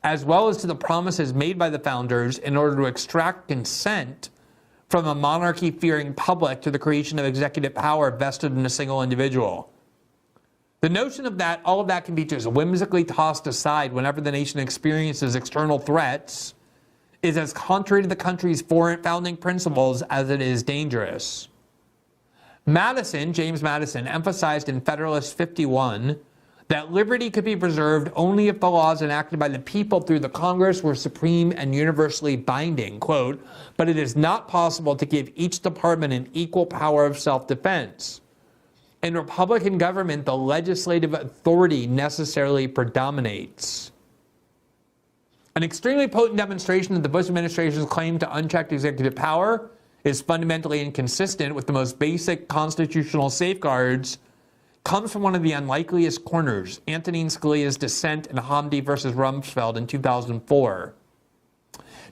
as well as to the promises made by the founders in order to extract consent from a monarchy-fearing public to the creation of executive power vested in a single individual. The notion of that, all of that can be just whimsically tossed aside whenever the nation experiences external threats, is as contrary to the country's founding principles as it is dangerous. Madison, James Madison, emphasized in Federalist 51 that liberty could be preserved only if the laws enacted by the people through the Congress were supreme and universally binding, quote, but it is not possible to give each department an equal power of self-defense. In Republican government, the legislative authority necessarily predominates. An extremely potent demonstration that the Bush administration's claim to unchecked executive power is fundamentally inconsistent with the most basic constitutional safeguards comes from one of the unlikeliest corners, Antonin Scalia's dissent in Hamdi versus Rumsfeld in 2004.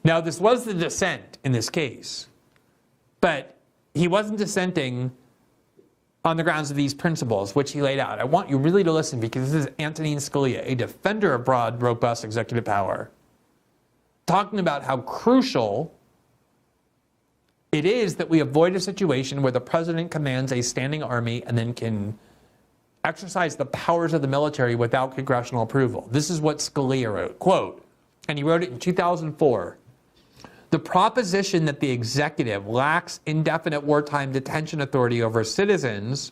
Now, this was the dissent in this case, but he wasn't dissenting on the grounds of these principles, which he laid out. I want you really to listen because this is Antonin Scalia, a defender of broad, robust executive power, talking about how crucial it is that we avoid a situation where the president commands a standing army and then can exercise the powers of the military without congressional approval. This is what Scalia wrote, quote, and he wrote it in 2004. The proposition that the executive lacks indefinite wartime detention authority over citizens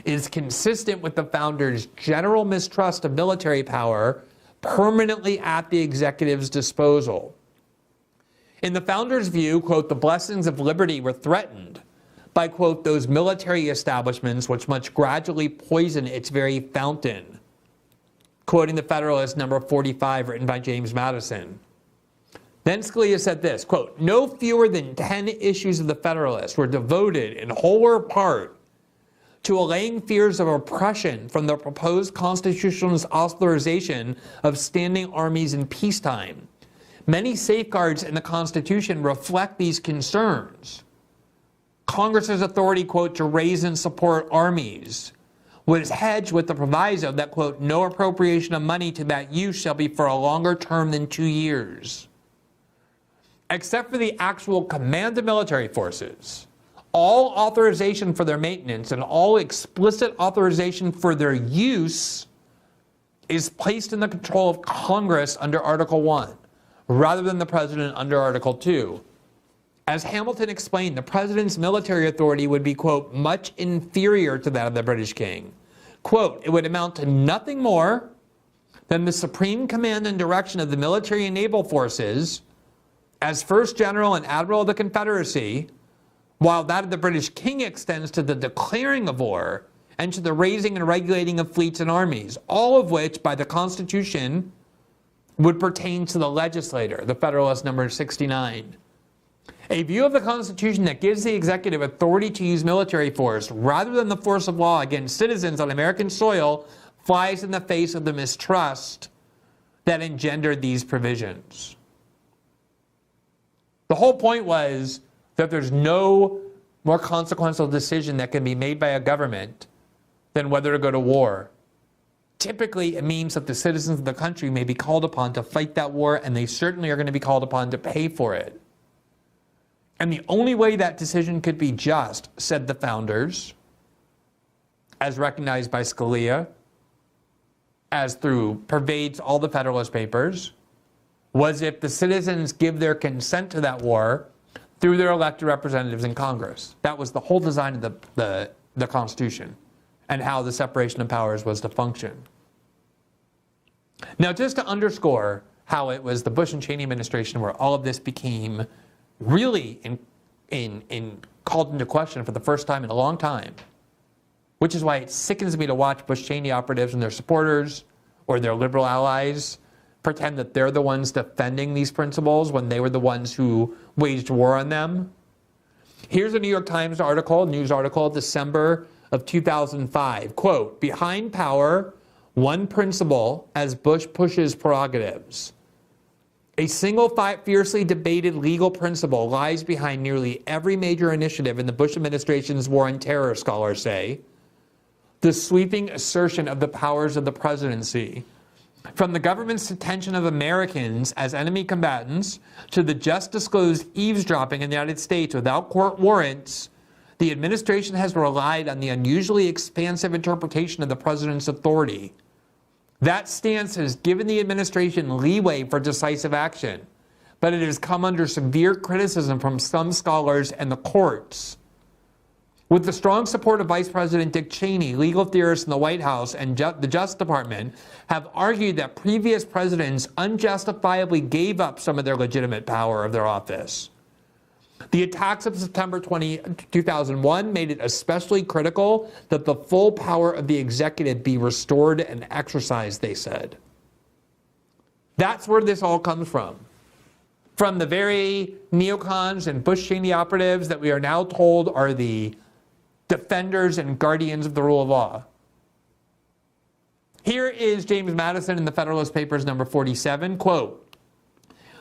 is consistent with the founders' general mistrust of military power permanently at the executive's disposal. In the founders' view, quote, the blessings of liberty were threatened by, quote, those military establishments which must gradually poison its very fountain. Quoting the Federalist number 45 written by James Madison. Then Scalia said this, quote, no fewer than 10 issues of the Federalist were devoted in whole or part to allaying fears of oppression from the proposed Constitution's authorization of standing armies in peacetime. Many safeguards in the Constitution reflect these concerns. Congress's authority, quote, to raise and support armies was hedged with the proviso that, quote, no appropriation of money to that use shall be for a longer term than 2 years. Except for the actual command of military forces, all authorization for their maintenance and all explicit authorization for their use is placed in the control of Congress under Article 1, rather than the president under Article 2. As Hamilton explained, the president's military authority would be, quote, much inferior to that of the British king. Quote, it would amount to nothing more than the supreme command and direction of the military and naval forces as First General and Admiral of the Confederacy, while that of the British king extends to the declaring of war and to the raising and regulating of fleets and armies, all of which, by the Constitution, would pertain to the legislator, the Federalist number 69. A view of the Constitution that gives the executive authority to use military force rather than the force of law against citizens on American soil flies in the face of the mistrust that engendered these provisions. The whole point was that there's no more consequential decision that can be made by a government than whether to go to war. Typically, it means that the citizens of the country may be called upon to fight that war, and they certainly are going to be called upon to pay for it. And the only way that decision could be just, said the founders, as recognized by Scalia, as pervades all the Federalist Papers, was if the citizens give their consent to that war through their elected representatives in Congress. That was the whole design of the Constitution and how the separation of powers was to function. Now, just to underscore how it was the Bush and Cheney administration where all of this became really called into question for the first time in a long time, which is why it sickens me to watch Bush-Cheney operatives and their supporters or their liberal allies pretend that they're the ones defending these principles when they were the ones who waged war on them. Here's a New York Times news article, December of 2005. Quote, "Behind power, one principle as Bush pushes prerogatives. A single fiercely debated legal principle lies behind nearly every major initiative in the Bush administration's war on terror, scholars say. The sweeping assertion of the powers of the presidency. From the government's detention of Americans as enemy combatants to the just disclosed eavesdropping in the United States without court warrants, the administration has relied on the unusually expansive interpretation of the president's authority. That stance has given the administration leeway for decisive action, but it has come under severe criticism from some scholars and the courts. With the strong support of Vice President Dick Cheney, legal theorists in the White House and the Justice Department have argued that previous presidents unjustifiably gave up some of their legitimate power of their office. The attacks of September 2001 made it especially critical that the full power of the executive be restored and exercised, they said. That's where this all comes from. From the very neocons and Bush-Cheney operatives that we are now told are the defenders and guardians of the rule of law. Here is James Madison in the Federalist Papers, number 47, quote,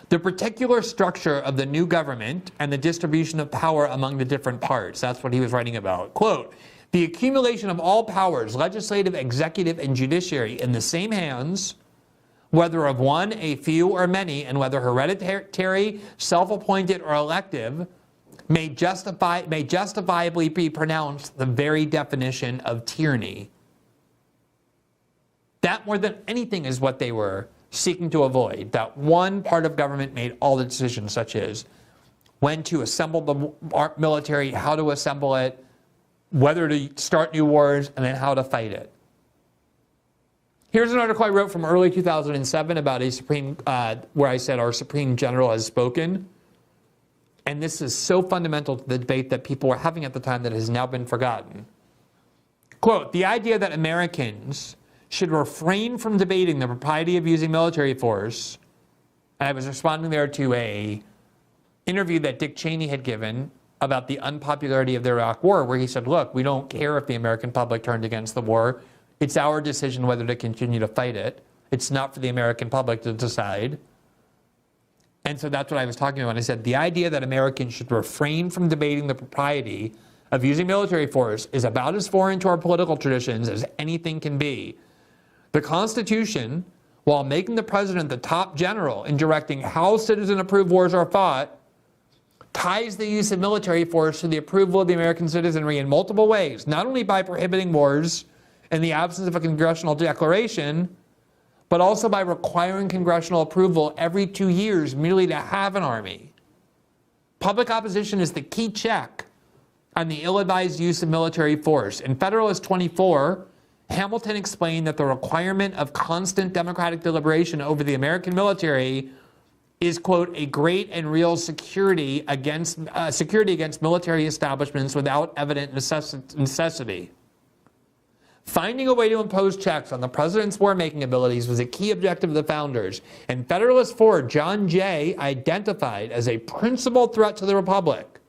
"The particular structure of the new government and the distribution of power among the different parts," that's what he was writing about, quote, "the accumulation of all powers, legislative, executive, and judiciary in the same hands, whether of one, a few, or many, and whether hereditary, self-appointed, or elective, may justifiably be pronounced the very definition of tyranny." That more than anything is what they were seeking to avoid. That one part of government made all the decisions, such as when to assemble the military, how to assemble it, whether to start new wars, and then how to fight it. Here's an article I wrote from early 2007 about where I said our Supreme General has spoken. And this is so fundamental to the debate that people were having at the time that has now been forgotten. Quote, "The idea that Americans should refrain from debating the propriety of using military force," and I was responding there to a interview that Dick Cheney had given about the unpopularity of the Iraq War, where he said, look, we don't care if the American public turned against the war. It's our decision whether to continue to fight it. It's not for the American public to decide. And so that's what I was talking about when I said the idea that Americans should refrain from debating the propriety of using military force is about as foreign to our political traditions as anything can be. The Constitution, while making the president the top general in directing how citizen-approved wars are fought, ties the use of military force to the approval of the American citizenry in multiple ways, not only by prohibiting wars in the absence of a congressional declaration, but also by requiring congressional approval every 2 years merely to have an army. Public opposition is the key check on the ill-advised use of military force. In Federalist 24, Hamilton explained that the requirement of constant democratic deliberation over the American military is, quote, a great and real security against military establishments without evident necessity. Finding a way to impose checks on the president's war-making abilities was a key objective of the founders, and Federalist 4, John Jay, identified as a principal threat to the Republic.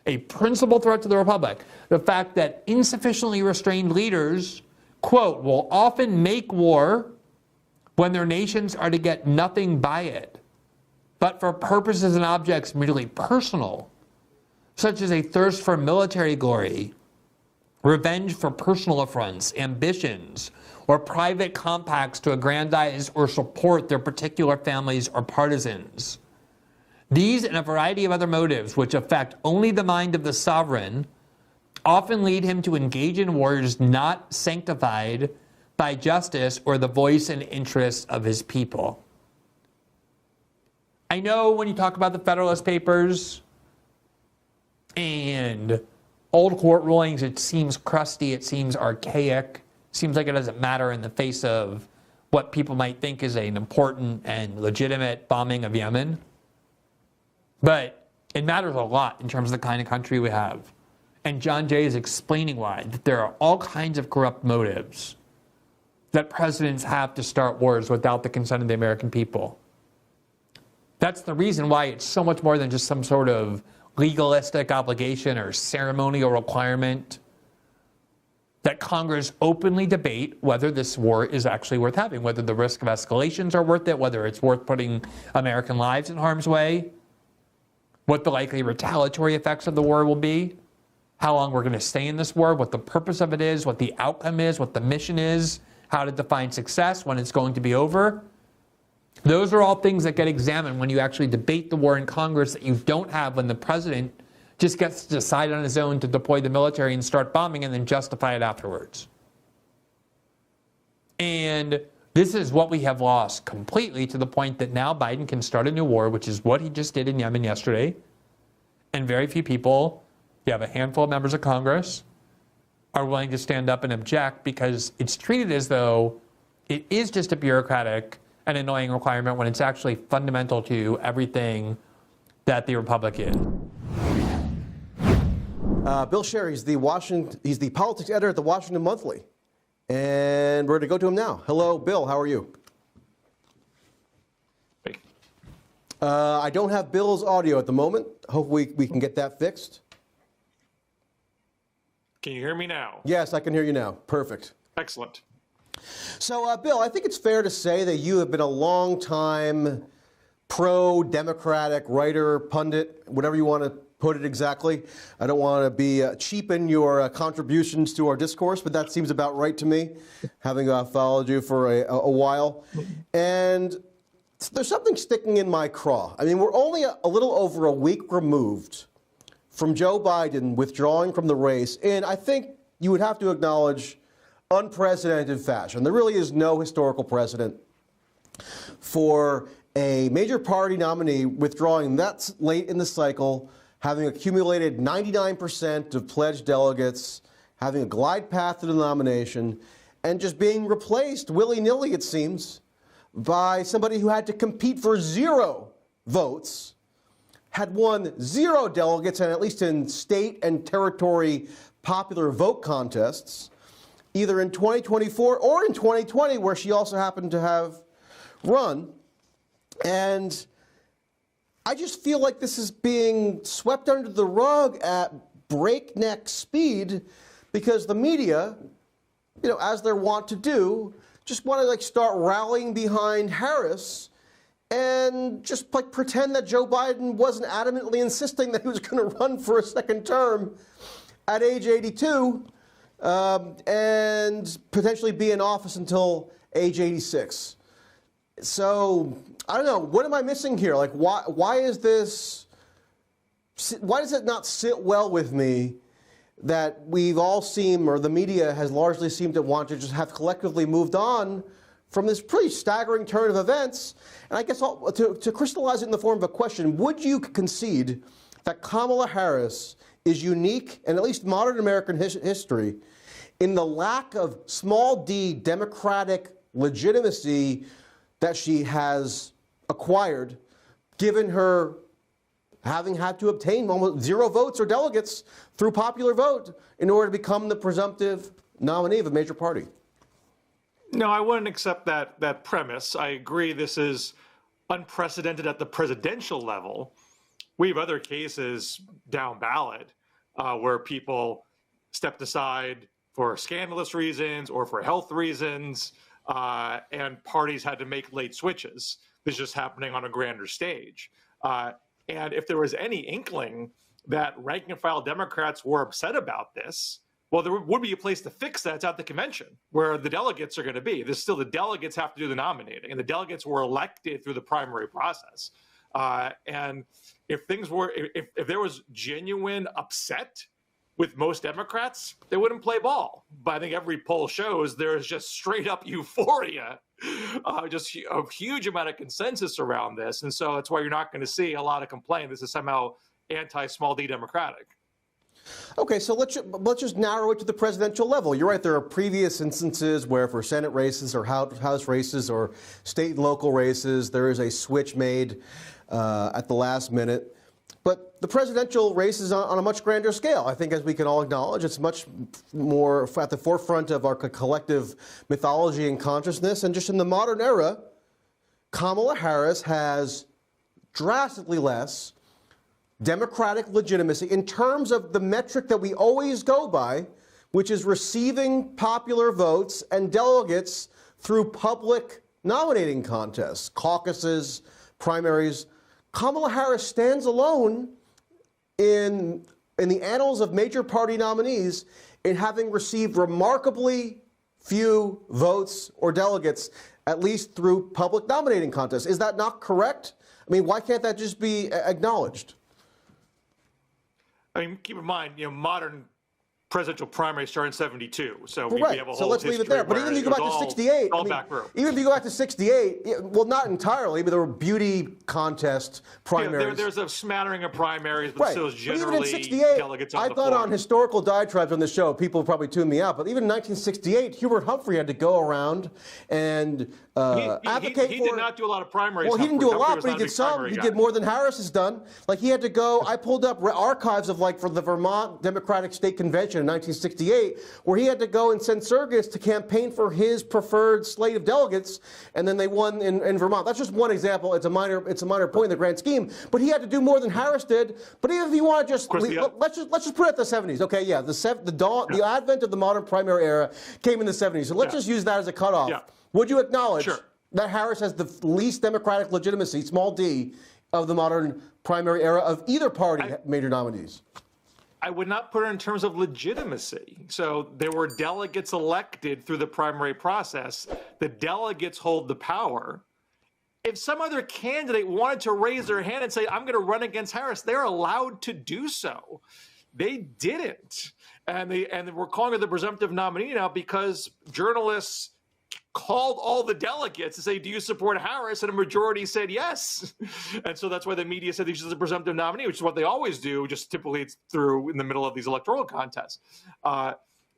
A principal threat to the Republic. The fact that insufficiently restrained leaders, quote, will often make war when their nations are to get nothing by it. but for purposes and objects merely personal, such as a thirst for military glory, revenge for personal affronts, ambitions, or private compacts to aggrandize or support their particular families or partisans. These and a variety of other motives which affect only the mind of the sovereign often lead him to engage in wars not sanctified by justice or the voice and interests of his people. I know when you talk about the Federalist Papers and old court rulings, it seems crusty, it seems archaic, seems like it doesn't matter in the face of what people might think is an important and legitimate bombing of Yemen. But it matters a lot in terms of the kind of country we have. And John Jay is explaining why, that there are all kinds of corrupt motives that presidents have to start wars without the consent of the American people. That's the reason why it's so much more than just some sort of legalistic obligation or ceremonial requirement that Congress openly debate whether this war is actually worth having, whether the risk of escalations are worth it, whether it's worth putting American lives in harm's way, what the likely retaliatory effects of the war will be, how long we're going to stay in this war, what the purpose of it is, what the outcome is, what the mission is, how to define success, when it's going to be over. Those are all things that get examined when you actually debate the war in Congress that you don't have when the president just gets to decide on his own to deploy the military and start bombing and then justify it afterwards. And this is what we have lost completely, to the point that now Biden can start a new war, which is what he just did in Yemen yesterday. And very few people, you have a handful of members of Congress, are willing to stand up and object, because it's treated as though it is just a bureaucratic and annoying requirement when it's actually fundamental to everything that the Republic is. Bill Sher, he's the politics editor at the Washington Monthly. And we're going to go to him now. Hello, Bill. How are you? I don't have Bill's audio at the moment. Hopefully we can get that fixed. Can you hear me now? Yes, I can hear you now. Perfect. Excellent. So, Bill, I think it's fair to say that you have been a long-time pro-democratic writer, pundit, whatever you want to put it exactly. I don't want to be cheapen your contributions to our discourse, but that seems about right to me, having followed you for a while. And there's something sticking in my craw. I mean, we're only a little over a week removed from Joe Biden withdrawing from the race, and I think you would have to acknowledge unprecedented fashion. There really is no historical precedent for a major party nominee withdrawing that late in the cycle, having accumulated 99% of pledged delegates, having a glide path to the nomination, and just being replaced willy-nilly, it seems, by somebody who had to compete for 0 votes, had won 0 delegates, and at least in state and territory popular vote contests, either in 2024 or in 2020, where she also happened to have run. And I just feel like this is being swept under the rug at breakneck speed, because the media, you know, as they're wont to do, just want to start rallying behind Harris and just pretend that Joe Biden wasn't adamantly insisting that he was going to run for a second term at age 82 and potentially be in office until age 86. So I don't know. What am I missing here? Why is this? Why does it not sit well with me that we've all seemed, or the media has largely seemed to want to just have collectively moved on from this pretty staggering turn of events? And I guess to crystallize it in the form of a question, would you concede that Kamala Harris is unique, in at least modern American history, in the lack of small d democratic legitimacy that she has acquired, given her having had to obtain almost 0 votes or delegates through popular vote in order to become the presumptive nominee of a major party? No, I wouldn't accept that premise. I agree this is unprecedented at the presidential level. We have other cases down ballot where people stepped aside for scandalous reasons or for health reasons, and parties had to make late switches. This is just happening on a grander stage. And if there was any inkling that rank and file Democrats were upset about this, well, there would be a place to fix that. It's at the convention where the delegates are going to be. There's still the delegates have to do the nominating, and the delegates were elected through the primary process. And if things were, if there was genuine upset with most Democrats, they wouldn't play ball. But I think every poll shows there is just straight up euphoria, just a huge amount of consensus around this. And so that's why you're not going to see a lot of complaint. This is somehow anti-small d Democratic. Okay, so let's just narrow it to the presidential level. You're right, there are previous instances where for Senate races or House races or state and local races, there is a switch made at the last minute. But the presidential race is on a much grander scale. I think, as we can all acknowledge, it's much more at the forefront of our collective mythology and consciousness. And just in the modern era, Kamala Harris has drastically less Democratic legitimacy in terms of the metric that we always go by, which is receiving popular votes and delegates through public nominating contests, caucuses, primaries. Kamala Harris stands alone in the annals of major party nominees in having received remarkably few votes or delegates, at least through public nominating contests. Is that not correct? I mean, why can't that just be acknowledged? I mean, keep in mind, modern presidential primaries start in 72, so we right. have a whole so let's leave it there. But even if you go back to 68, even if you go back to 68, well, not entirely, but there were beauty contest primaries. There's a smattering of primaries, but right. still generally but even in 68, delegates on I've the gone floor. on historical diatribes on this show. People probably tune me out, but even in 1968, Hubert Humphrey had to go around and advocate for. He did not do a lot of primaries. Well, he didn't do a lot, but he did some. He did more than Harris has done. Like, he had to go. I pulled up archives of, like, for the Vermont Democratic State Convention in 1968, where he had to go and send surrogates to campaign for his preferred slate of delegates, and then they won in Vermont. That's just one example. It's a minor point in the grand scheme. But he had to do more than Harris did. But even if you want to just let's just put it at the 70s. Okay, yeah, the advent of the modern primary era came in the 70s. So let's just use that as a cutoff. Yeah. Would you acknowledge that Harris has the least Democratic legitimacy, small d, of the modern primary era of either party major nominees? I would not put it in terms of legitimacy. So there were delegates elected through the primary process. The delegates hold the power. If some other candidate wanted to raise their hand and say, I'm going to run against Harris, they're allowed to do so. They didn't. And we're calling her the presumptive nominee now because journalists called all the delegates to say, do you support Harris? And a majority said yes. And so that's why the media said she's a presumptive nominee, which is what they always do, just typically it's through in the middle of these electoral contests.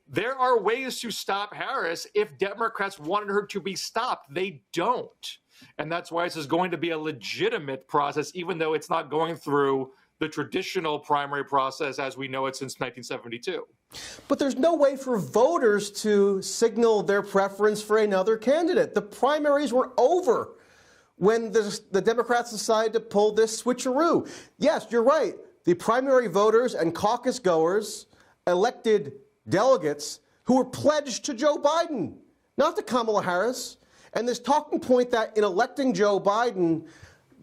There are ways to stop Harris if Democrats wanted her to be stopped. They don't. And that's why this is going to be a legitimate process, even though it's not going through the traditional primary process as we know it since 1972. But there's no way for voters to signal their preference for another candidate. The primaries were over when the Democrats decided to pull this switcheroo. Yes, you're right. The primary voters and caucus goers elected delegates who were pledged to Joe Biden, not to Kamala Harris. And this talking point that in electing Joe Biden,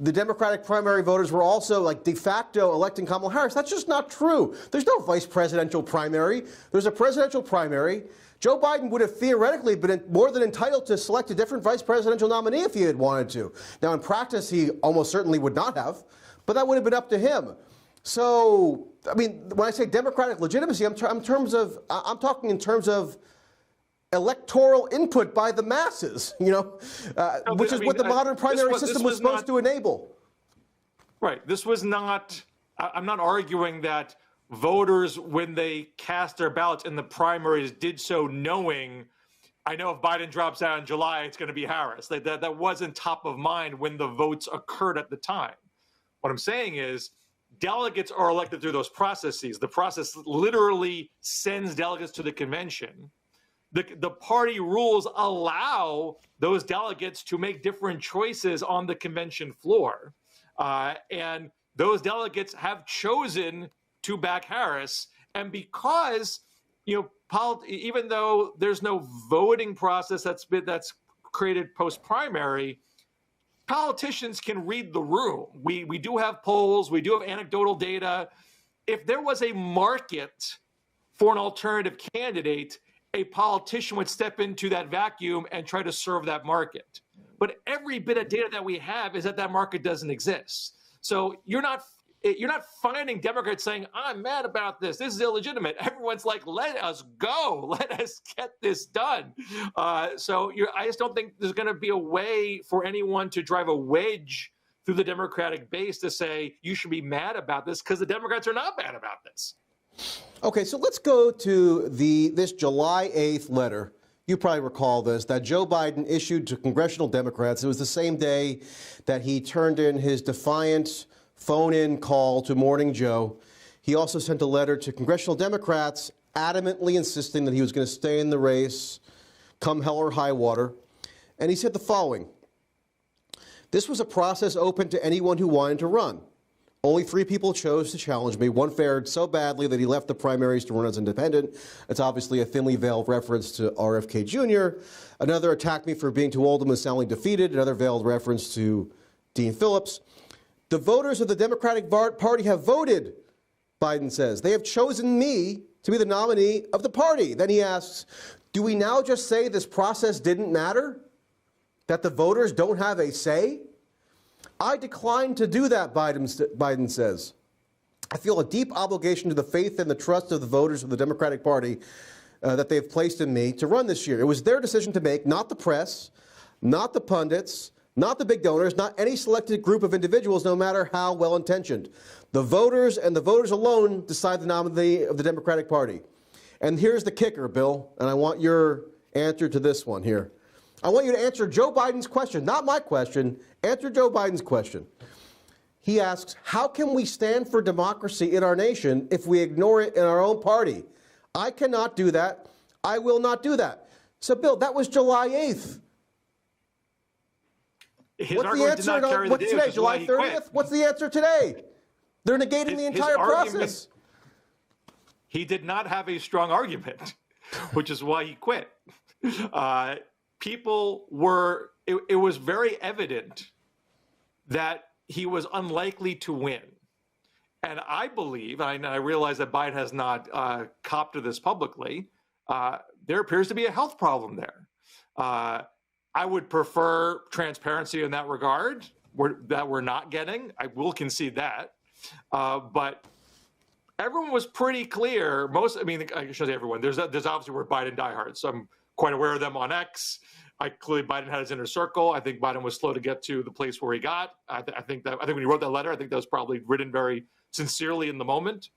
the Democratic primary voters were also, like, de facto electing Kamala Harris. That's just not true. There's no vice presidential primary. There's a presidential primary. Joe Biden would have theoretically been more than entitled to select a different vice presidential nominee if he had wanted to. Now, in practice, he almost certainly would not have, but that would have been up to him. So, I mean, when I say democratic legitimacy, I'm talking in terms of electoral input by the masses, which is what the modern primary system was supposed to enable. Right. This was not, I'm not arguing that voters, when they cast their ballots in the primaries, did so knowing, I know if Biden drops out in July, it's going to be Harris. That wasn't top of mind when the votes occurred at the time. What I'm saying is, delegates are elected through those processes. The process literally sends delegates to the convention. The party rules allow those delegates to make different choices on the convention floor. And those delegates have chosen to back Harris. And because, even though there's no voting process that's created post-primary, politicians can read the room. We do have polls. We do have anecdotal data. If there was a market for an alternative candidate, a politician would step into that vacuum and try to serve that market. But every bit of data that we have is that that market doesn't exist. So you're not finding Democrats saying, I'm mad about this. This is illegitimate. Everyone's like, let us go. Let us get this done. I just don't think there's going to be a way for anyone to drive a wedge through the Democratic base to say you should be mad about this, because the Democrats are not mad about this. Okay, so let's go to this July 8th letter. You probably recall this, that Joe Biden issued to congressional Democrats. It was the same day that he turned in his defiant phone-in call to Morning Joe. He also sent a letter to congressional Democrats adamantly insisting that he was going to stay in the race come hell or high water. And he said the following: "This was a process open to anyone who wanted to run. Only 3 people chose to challenge me. One fared so badly that he left the primaries to run as independent." It's obviously a thinly veiled reference to RFK Jr. Another attacked me for being too old and was soundly defeated. Another veiled reference to Dean Phillips. "The voters of the Democratic Party have voted," Biden says. "They have chosen me to be the nominee of the party." Then he asks, do we now just say this process didn't matter? That the voters don't have a say? "I decline to do that," Biden says. "I feel a deep obligation to the faith and the trust of the voters of the Democratic Party that they've placed in me to run this year. It was their decision to make, not the press, not the pundits, not the big donors, not any selected group of individuals, no matter how well-intentioned. The voters and the voters alone decide the nominee of the Democratic Party." And here's the kicker, Bill, and I want your answer to this one here. I want you to answer Joe Biden's question, not my question. Answer Joe Biden's question. He asks, how can we stand for democracy in our nation if we ignore it in our own party? I cannot do that. I will not do that. So, Bill, that was July 8th. His argument did not carry the day, today? July 30th? What's the answer today? They're negating the entire process. He did not have a strong argument, which is why he quit. It was very evident that he was unlikely to win. And I believe, and I realize that Biden has not copped to this publicly, there appears to be a health problem there. I would prefer transparency in that regard that we're not getting. I will concede that. But everyone was pretty clear. I shouldn't say everyone. There's obviously were Biden diehards. So I'm quite aware of them on X. Clearly Biden had his inner circle. I think Biden was slow to get to the place where he got. I think when he wrote that letter, I think that was probably written very sincerely in the moment.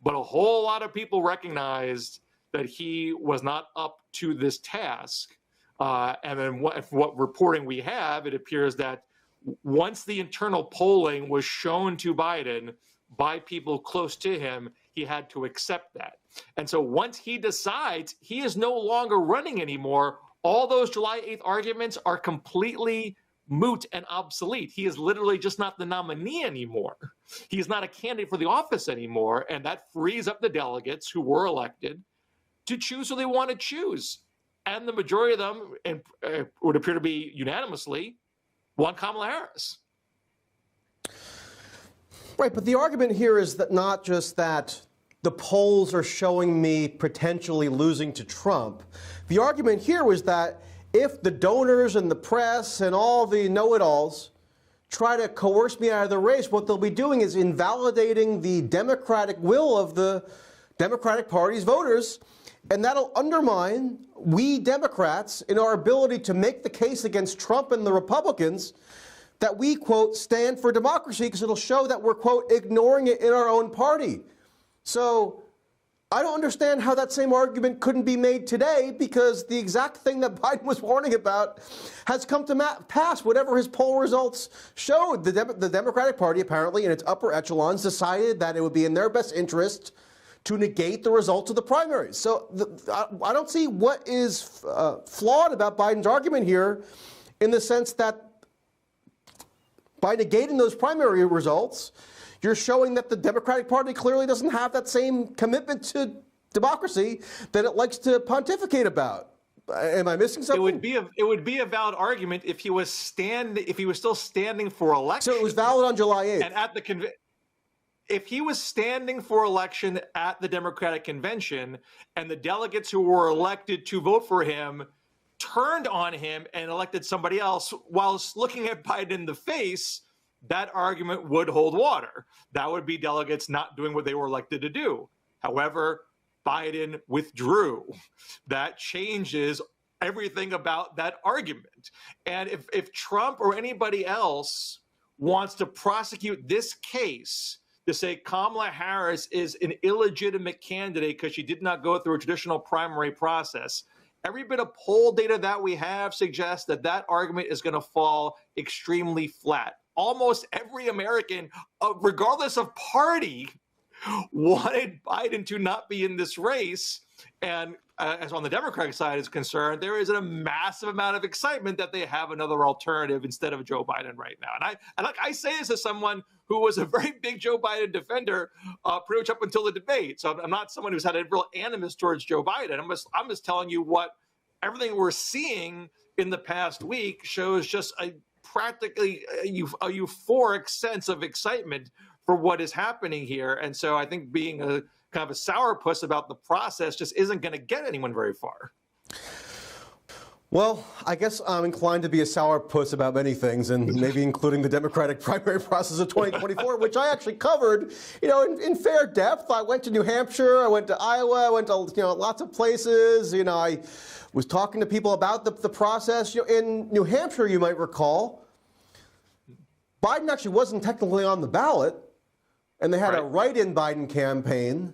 But a whole lot of people recognized that he was not up to this task. And then what reporting we have, it appears that once the internal polling was shown to Biden by people close to him, he had to accept that. And so once he decides he is no longer running anymore, all those July 8th arguments are completely moot and obsolete. He is literally just not the nominee anymore. He's not a candidate for the office anymore, and that frees up the delegates who were elected to choose who they want to choose. And the majority of them, and would appear to be unanimously, want Kamala Harris. Right, but the argument here is that not just that the polls are showing me potentially losing to Trump. The argument here was that if the donors and the press and all the know-it-alls try to coerce me out of the race, what they'll be doing is invalidating the democratic will of the Democratic Party's voters, and that'll undermine we Democrats in our ability to make the case against Trump and the Republicans that we, quote, stand for democracy, because it'll show that we're, quote, ignoring it in our own party. So I don't understand how that same argument couldn't be made today, because the exact thing that Biden was warning about has come to pass. Whatever his poll results showed, the Democratic Party, apparently in its upper echelons, decided that it would be in their best interest to negate the results of the primaries. So I don't see what is flawed about Biden's argument here, in the sense that by negating those primary results, you're showing that the Democratic Party clearly doesn't have that same commitment to democracy that it likes to pontificate about. Am I missing something? It would be a valid argument if he was still standing for election. So it was valid on July 8th. And at the if he was standing for election at the Democratic convention and the delegates who were elected to vote for him turned on him and elected somebody else whilst looking at Biden in the face, that argument would hold water. That would be delegates not doing what they were elected to do. However, Biden withdrew. That changes everything about that argument. And if Trump or anybody else wants to prosecute this case to say Kamala Harris is an illegitimate candidate because she did not go through a traditional primary process, every bit of poll data that we have suggests that that argument is going to fall extremely flat. Almost every American, regardless of party, wanted Biden to not be in this race. And as on the Democratic side is concerned, there is a massive amount of excitement that they have another alternative instead of Joe Biden right now. And I say this as someone who was a very big Joe Biden defender pretty much up until the debate. So I'm not someone who's had a real animus towards Joe Biden. I'm just telling you what everything we're seeing in the past week shows just practically a euphoric sense of excitement for what is happening here. And so I think being a kind of a sourpuss about the process just isn't going to get anyone very far. Well, I guess I'm inclined to be a sourpuss about many things, and maybe including the Democratic primary process of 2024, which I actually covered, in fair depth. I went to New Hampshire, I went to Iowa, I went to, lots of places. I was talking to people about the process. In New Hampshire, you might recall, Biden actually wasn't technically on the ballot, and they had a write-in Biden campaign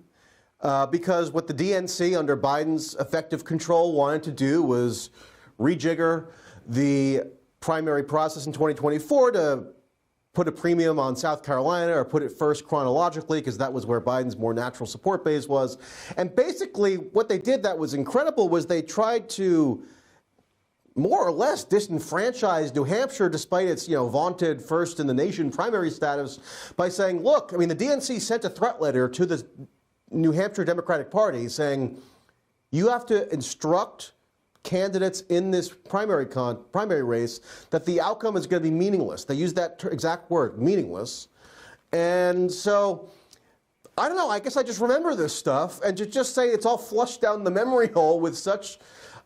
because what the DNC under Biden's effective control wanted to do was rejigger the primary process in 2024 to put a premium on South Carolina or put it first chronologically because that was where Biden's more natural support base was. And basically what they did that was incredible was they tried to more or less disenfranchise New Hampshire despite its vaunted first in the nation primary status by saying, look, the DNC sent a threat letter to the New Hampshire Democratic Party saying you have to instruct candidates in this primary race that the outcome is going to be meaningless. They use that exact word, meaningless. And so, I don't know, I guess I just remember this stuff and to just say it's all flushed down the memory hole with such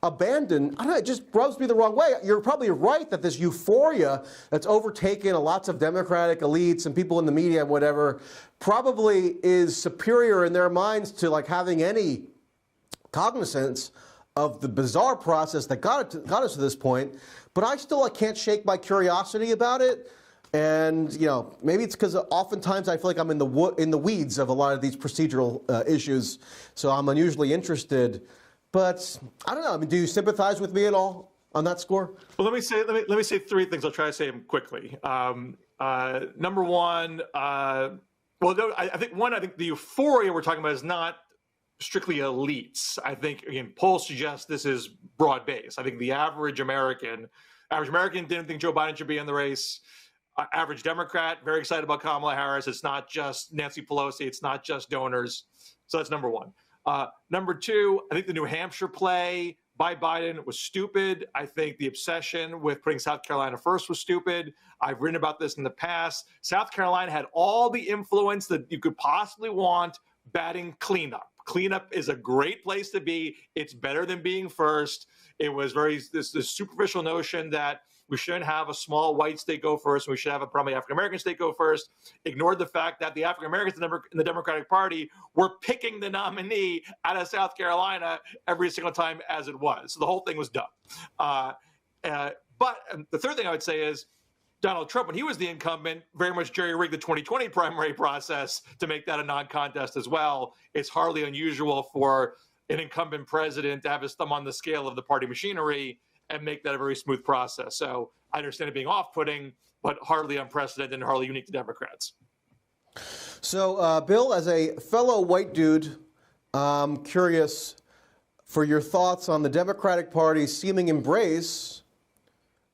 abandon, I don't know, it just rubs me the wrong way. You're probably right that this euphoria that's overtaken lots of Democratic elites and people in the media and whatever probably is superior in their minds to like having any cognizance of the bizarre process that got us to this point. But I can't shake my curiosity about it. And, maybe it's because oftentimes I feel like I'm in the weeds of a lot of these procedural issues. So I'm unusually interested. But I don't know. Do you sympathize with me at all on that score? Well, let me say three things. I'll try to say them quickly. Number one, I think the euphoria we're talking about is not strictly elites. I think, again, polls suggest this is broad-based. I think the average American didn't think Joe Biden should be in the race. Average Democrat, very excited about Kamala Harris. It's not just Nancy Pelosi. It's not just donors. So that's number one. Number two, I think the New Hampshire play by Biden was stupid. I think the obsession with putting South Carolina first was stupid. I've written about this in the past. South Carolina had all the influence that you could possibly want batting cleanup. Cleanup is a great place to be. It's better than being first. It was this superficial notion that we shouldn't have a small white state go first. We should have a probably African-American state go first. Ignored the fact that the African-Americans in the Democratic Party were picking the nominee out of South Carolina every single time as it was. So the whole thing was dumb. But the third thing I would say is Donald Trump, when he was the incumbent, very much jerry-rigged the 2020 primary process to make that a non-contest as well. It's hardly unusual for an incumbent president to have his thumb on the scale of the party machinery and make that a very smooth process. So I understand it being off-putting, but hardly unprecedented and hardly unique to Democrats. So, Bill, as a fellow white dude, I'm curious for your thoughts on the Democratic Party's seeming embrace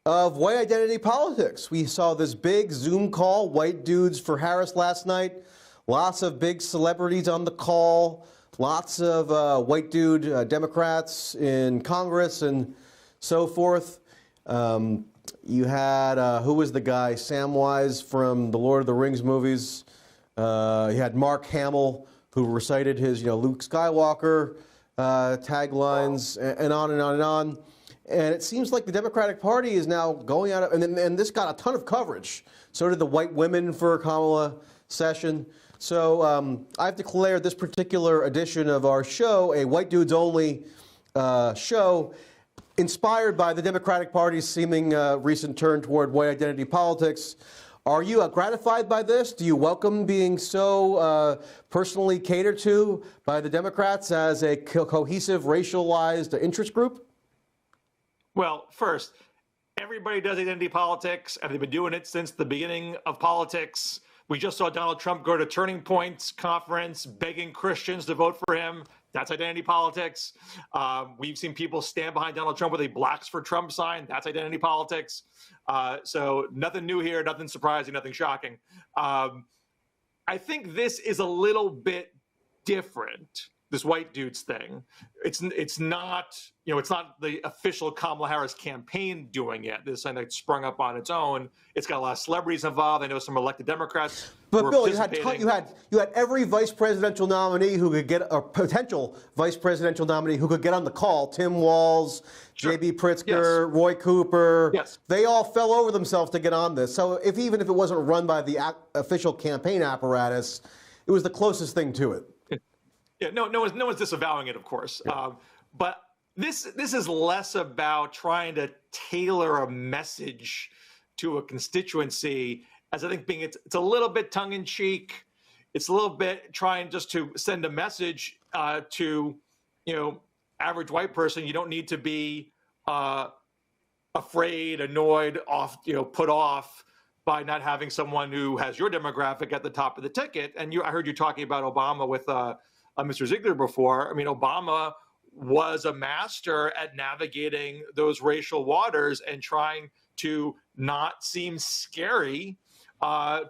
of white identity politics. We saw this big Zoom call, white dudes for Harris last night. Lots of big celebrities on the call. lots of white dude Democrats in Congress and so forth. You had, who was the guy, Samwise from the Lord of the Rings movies. You had Mark Hamill, who recited his, Luke Skywalker taglines, and on and on and on. And it seems like the Democratic Party is now going out, and this got a ton of coverage. So did the white women for Kamala session. So I've declared this particular edition of our show a white dudes only show, inspired by the Democratic Party's seeming recent turn toward white identity politics. Are you gratified by this? Do you welcome being so personally catered to by the Democrats as a cohesive, racialized interest group? Well, first, everybody does identity politics, and they've been doing it since the beginning of politics. We just saw Donald Trump go to Turning Point's conference begging Christians to vote for him. That's identity politics. We've seen people stand behind Donald Trump with a Blacks for Trump sign. That's identity politics. So nothing new here, nothing surprising, nothing shocking. I think this is a little bit different, this white dudes thing. It's not, it's not the official Kamala Harris campaign doing it. This thing that sprung up on its own. It's got a lot of celebrities involved. I know some elected Democrats. But Bill, you had every vice presidential nominee who could get a potential vice presidential nominee who could get on the call. Tim Walz, sure. J.B. Pritzker, yes. Roy Cooper. Yes. They all fell over themselves to get on this. So even if it wasn't run by the official campaign apparatus, it was the closest thing to it. Yeah, no one's disavowing it, of course. Yeah. But this is less about trying to tailor a message to a constituency, as I think being it's a little bit tongue in cheek. It's a little bit trying just to send a message to average white person. You don't need to be afraid, annoyed, put off by not having someone who has your demographic at the top of the ticket. And I heard you talking about Obama with Mr. Ziegler before. I mean, Obama was a master at navigating those racial waters and trying to not seem scary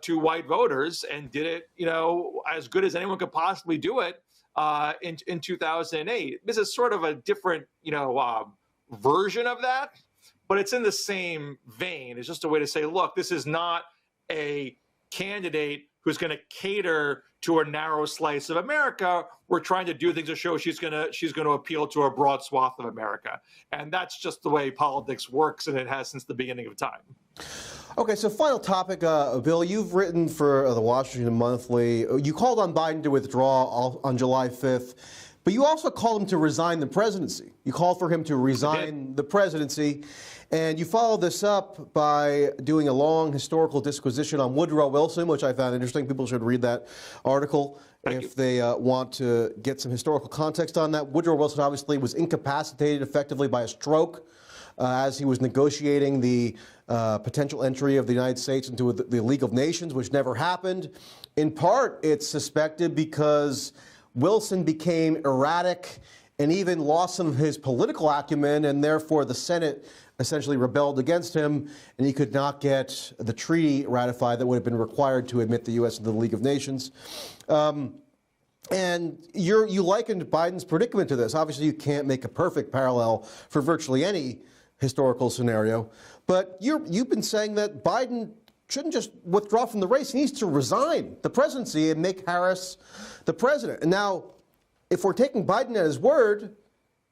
to white voters, and did it, as good as anyone could possibly do it in 2008. This is sort of a different, version of that, but it's in the same vein. It's just a way to say, look, this is not a candidate who's going to cater to a narrow slice of America. We're trying to do things to show she's going to appeal to a broad swath of America. And that's just the way politics works, and it has since the beginning of time. Okay, so final topic, Bill, you've written for the Washington Monthly. You called on Biden to withdraw on July 5th, but you also called him to resign the presidency. You called for him to resign the presidency, and you followed this up by doing a long historical disquisition on Woodrow Wilson, which I found interesting. People should read that article if they want to get some historical context on that. Woodrow Wilson obviously was incapacitated effectively by a stroke as he was negotiating the potential entry of the United States into the League of Nations, which never happened. In part, it's suspected because Wilson became erratic and even lost some of his political acumen, and therefore the Senate essentially rebelled against him, and he could not get the treaty ratified that would have been required to admit the U.S. into the League of Nations. And you likened Biden's predicament to this. Obviously, you can't make a perfect parallel for virtually any historical scenario, but you've been saying that Biden shouldn't just withdraw from the race. He needs to resign the presidency and make Harris the president. And now, if we're taking Biden at his word,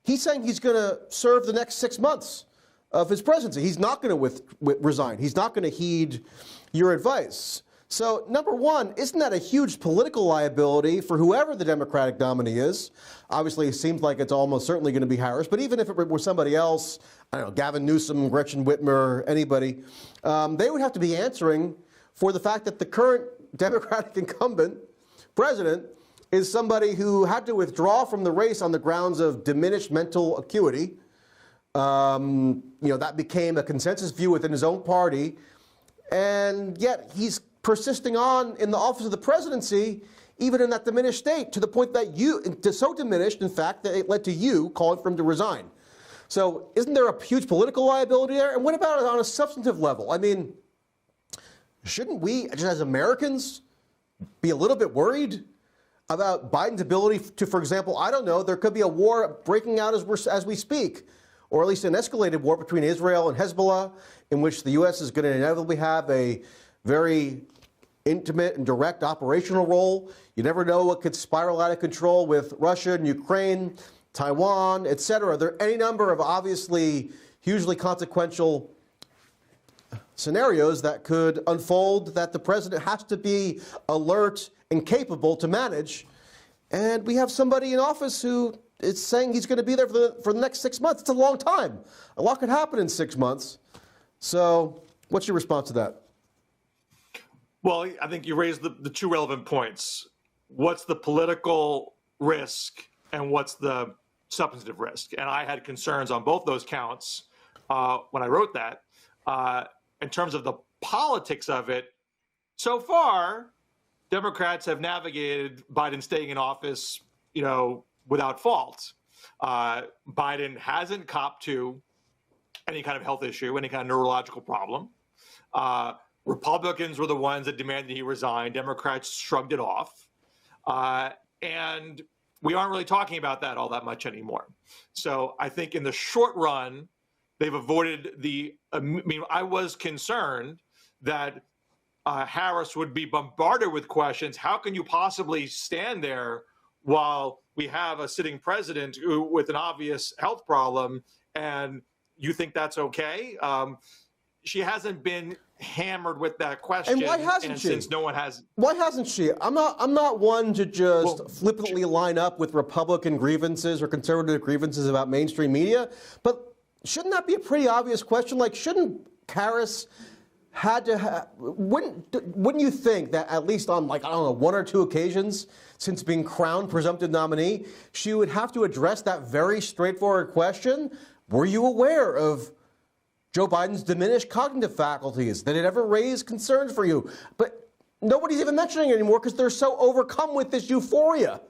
he's saying he's going to serve the next 6 months of his presidency. He's not going to resign. He's not going to heed your advice. So, number one, isn't that a huge political liability for whoever the Democratic nominee is? Obviously, it seems like it's almost certainly going to be Harris, but even if it were somebody else, I don't know, Gavin Newsom, Gretchen Whitmer, anybody, they would have to be answering for the fact that the current Democratic incumbent president is somebody who had to withdraw from the race on the grounds of diminished mental acuity. That became a consensus view within his own party, and yet he's persisting on in the office of the presidency, even in that diminished state, to the point that so diminished, in fact, that it led to you calling for him to resign. So isn't there a huge political liability there? And what about on a substantive level? I mean, shouldn't we, just as Americans, be a little bit worried about Biden's ability to, for example, I don't know, there could be a war breaking out as we speak, or at least an escalated war between Israel and Hezbollah, in which the U.S. is going to inevitably have a very intimate and direct operational role. You never know what could spiral out of control with Russia and Ukraine, Taiwan, et cetera. There are any number of obviously hugely consequential scenarios that could unfold that the president has to be alert and capable to manage. And we have somebody in office who is saying he's going to be there for the next 6 months. It's a long time. A lot could happen in 6 months. So what's your response to that? Well, I think you raised the two relevant points. What's the political risk and what's the substantive risk? And I had concerns on both those counts when I wrote that. In terms of the politics of it, so far, Democrats have navigated Biden staying in office, without fault. Biden hasn't copped to any kind of health issue, any kind of neurological problem. Republicans were the ones that demanded he resign. Democrats shrugged it off. And we aren't really talking about that all that much anymore. So I think in the short run, they've avoided I was concerned that Harris would be bombarded with questions. How can you possibly stand there while we have a sitting president with an obvious health problem, and you think that's okay? She hasn't been hammered with that question. And why hasn't she? Since no one has. Why hasn't she? I'm not one to just flippantly line up with Republican grievances or conservative grievances about mainstream media, but shouldn't that be a pretty obvious question? Like, shouldn't Harris wouldn't you think that at least on, like, I don't know, one or two occasions since being crowned presumptive nominee, she would have to address that very straightforward question? Were you aware of Joe Biden's diminished cognitive faculties? Did it ever raise concerns for you? But nobody's even mentioning it anymore because they're so overcome with this euphoria.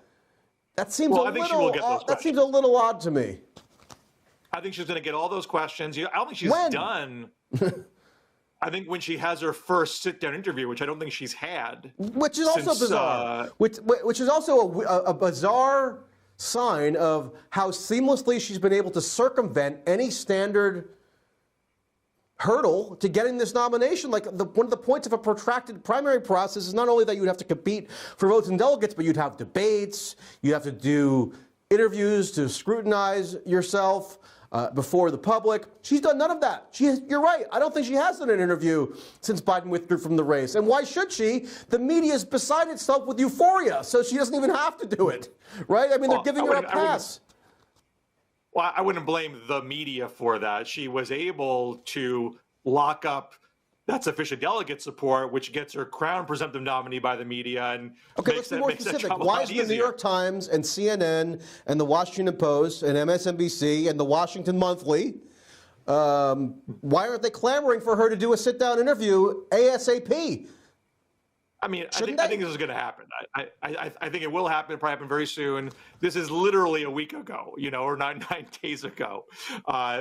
That seems that seems a little odd to me. I think she's going to get all those questions. I don't think she's done. I think when she has her first sit-down interview, which I don't think she's had. Which is also bizarre. Which is also a bizarre sign of how seamlessly she's been able to circumvent any standard hurdle to getting this nomination. Like, one of the points of a protracted primary process is not only that you would have to compete for votes and delegates, but you'd have debates, you have to do interviews to scrutinize yourself before the public. She's done none of that. You're right. I don't think she has done an interview since Biden withdrew from the race. And why should she? The media is beside itself with euphoria, so she doesn't even have to do it, right? I mean, they're giving her a pass. I wouldn't blame the media for that. She was able to lock up that sufficient delegate support, which gets her crowned presumptive nominee by the media. And let's be more specific. Why is the New York Times and CNN and the Washington Post and MSNBC and the Washington Monthly, why aren't they clamoring for her to do a sit-down interview ASAP? I mean, I think this is going to happen. I think it will happen. It'll probably happen very soon. This is literally a week ago, or 9 days ago.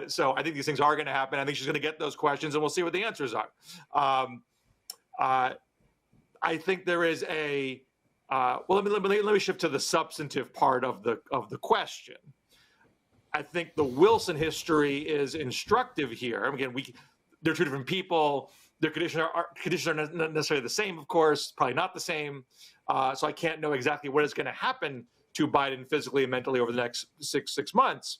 So I think these things are going to happen. I think she's going to get those questions, and we'll see what the answers are. I think there is a let me shift to the substantive part of the question. I think the Wilson history is instructive here. Again, they're two different people. Their conditions are not necessarily the same, of course, probably not the same. So I can't know exactly what is going to happen to Biden physically and mentally over the next six months.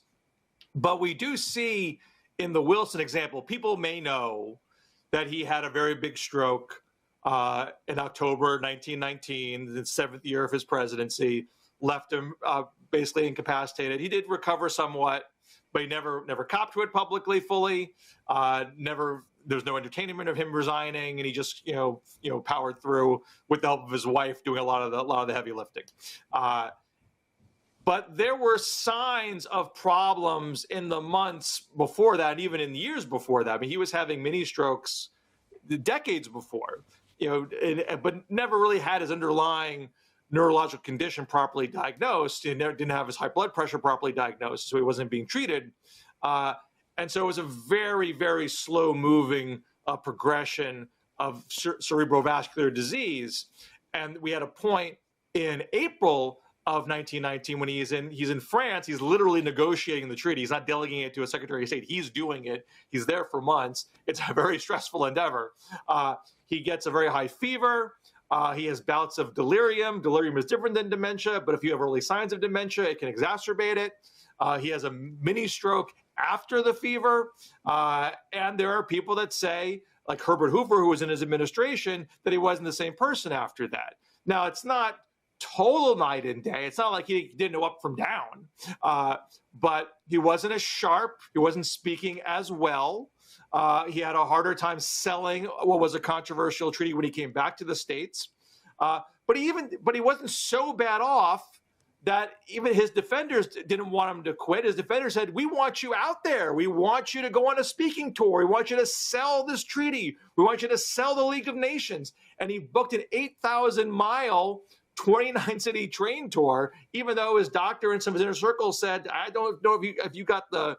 But we do see in the Wilson example, people may know that he had a very big stroke in October 1919, the 7th year of his presidency, left him basically incapacitated. He did recover somewhat, but he never copped to it publicly fully. There was no entertainment of him resigning, and he just powered through with the help of his wife doing a lot of the heavy lifting. But there were signs of problems in the months before that, even in the years before that. I mean, he was having mini strokes decades before, but never really had his underlying neurological condition properly diagnosed. He didn't have his high blood pressure properly diagnosed, so he wasn't being treated. And so it was a very, very slow-moving progression of cerebrovascular disease. And we had a point in April of 1919, when he's in France, he's literally negotiating the treaty. He's not delegating it to a Secretary of State. He's doing it. He's there for months. It's a very stressful endeavor. He gets a very high fever. He has bouts of delirium. Delirium is different than dementia, but if you have early signs of dementia, it can exacerbate it. He has a mini stroke after the fever. And there are people that say, like Herbert Hoover, who was in his administration, that he wasn't the same person after that. Now, it's not total night and day. It's not like he didn't know up from down, but he wasn't as sharp. He wasn't speaking as well. He had a harder time selling what was a controversial treaty when he came back to the States. But he wasn't so bad off that even his defenders didn't want him to quit. His defenders said, "We want you out there. We want you to go on a speaking tour. We want you to sell this treaty. We want you to sell the League of Nations." And he booked an 8,000-mile 29-city train tour, even though his doctor and some of his inner circle said, "I don't know if you got the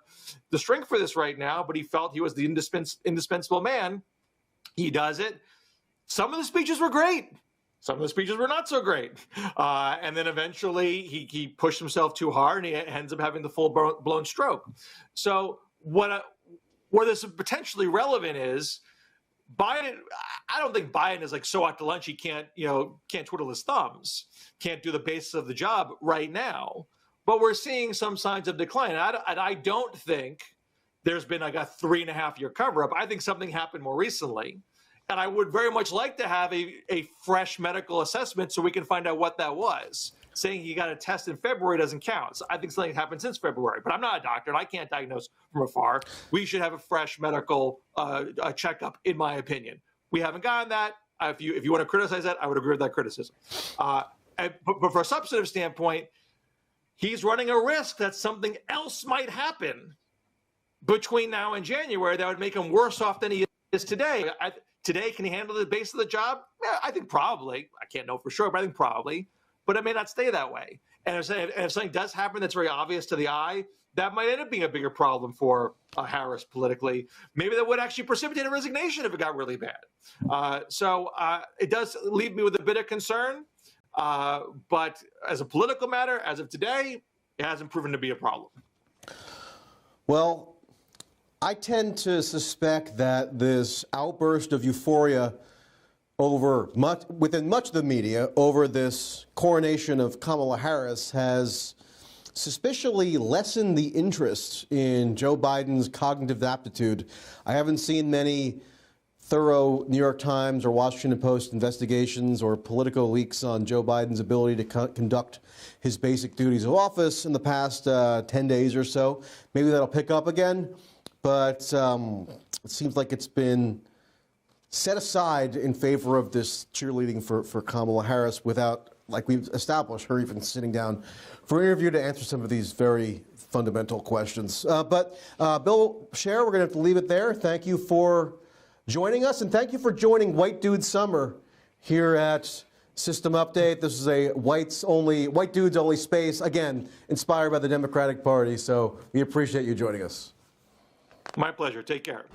strength for this right now," but he felt he was the indispensable man. He does it. Some of the speeches were great. Some of the speeches were not so great. And then eventually he pushed himself too hard and he ends up having the full-blown stroke. So where this is potentially relevant is Biden. I don't think Biden is like so out to lunch he can't twiddle his thumbs, can't do the basis of the job right now. But we're seeing some signs of decline. And I don't think there's been like a 3.5-year cover-up. I think something happened more recently. And I would very much like to have a fresh medical assessment so we can find out what that was. Saying you got a test in February doesn't count. So I think something happened since February, but I'm not a doctor and I can't diagnose from afar. We should have a fresh medical checkup, in my opinion. We haven't gotten that. If you want to criticize that, I would agree with that criticism. But from a substantive standpoint, he's running a risk that something else might happen between now and January that would make him worse off than he is today. Today, can he handle the base of the job? Yeah, I think probably. I can't know for sure, but I think probably. But it may not stay that way. And if something does happen that's very obvious to the eye, that might end up being a bigger problem for Harris politically. Maybe that would actually precipitate a resignation if it got really bad. So it does leave me with a bit of concern. But as a political matter, as of today, it hasn't proven to be a problem. Well, I tend to suspect that this outburst of euphoria within much of the media over this coronation of Kamala Harris has suspiciously lessened the interest in Joe Biden's cognitive aptitude. I haven't seen many thorough New York Times or Washington Post investigations or Politico leaks on Joe Biden's ability to conduct his basic duties of office in the past 10 days or so. Maybe that'll pick up again. But it seems like it's been set aside in favor of this cheerleading for Kamala Harris without, like we've established, her even sitting down for an interview to answer some of these very fundamental questions. But Bill, Sher, we're going to have to leave it there. Thank you for joining us, and thank you for joining White Dude Summer here at System Update. This is a white dudes only space, again, inspired by the Democratic Party. So we appreciate you joining us. My pleasure. Take care.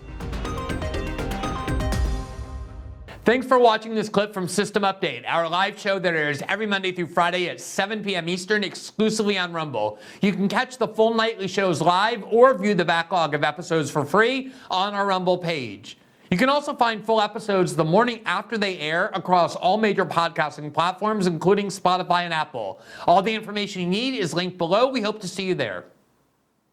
Thanks for watching this clip from System Update, our live show that airs every Monday through Friday at 7 p.m. Eastern, exclusively on Rumble. You can catch the full nightly shows live or view the backlog of episodes for free on our Rumble page. You can also find full episodes the morning after they air across all major podcasting platforms, including Spotify and Apple. All the information you need is linked below. We hope to see you there.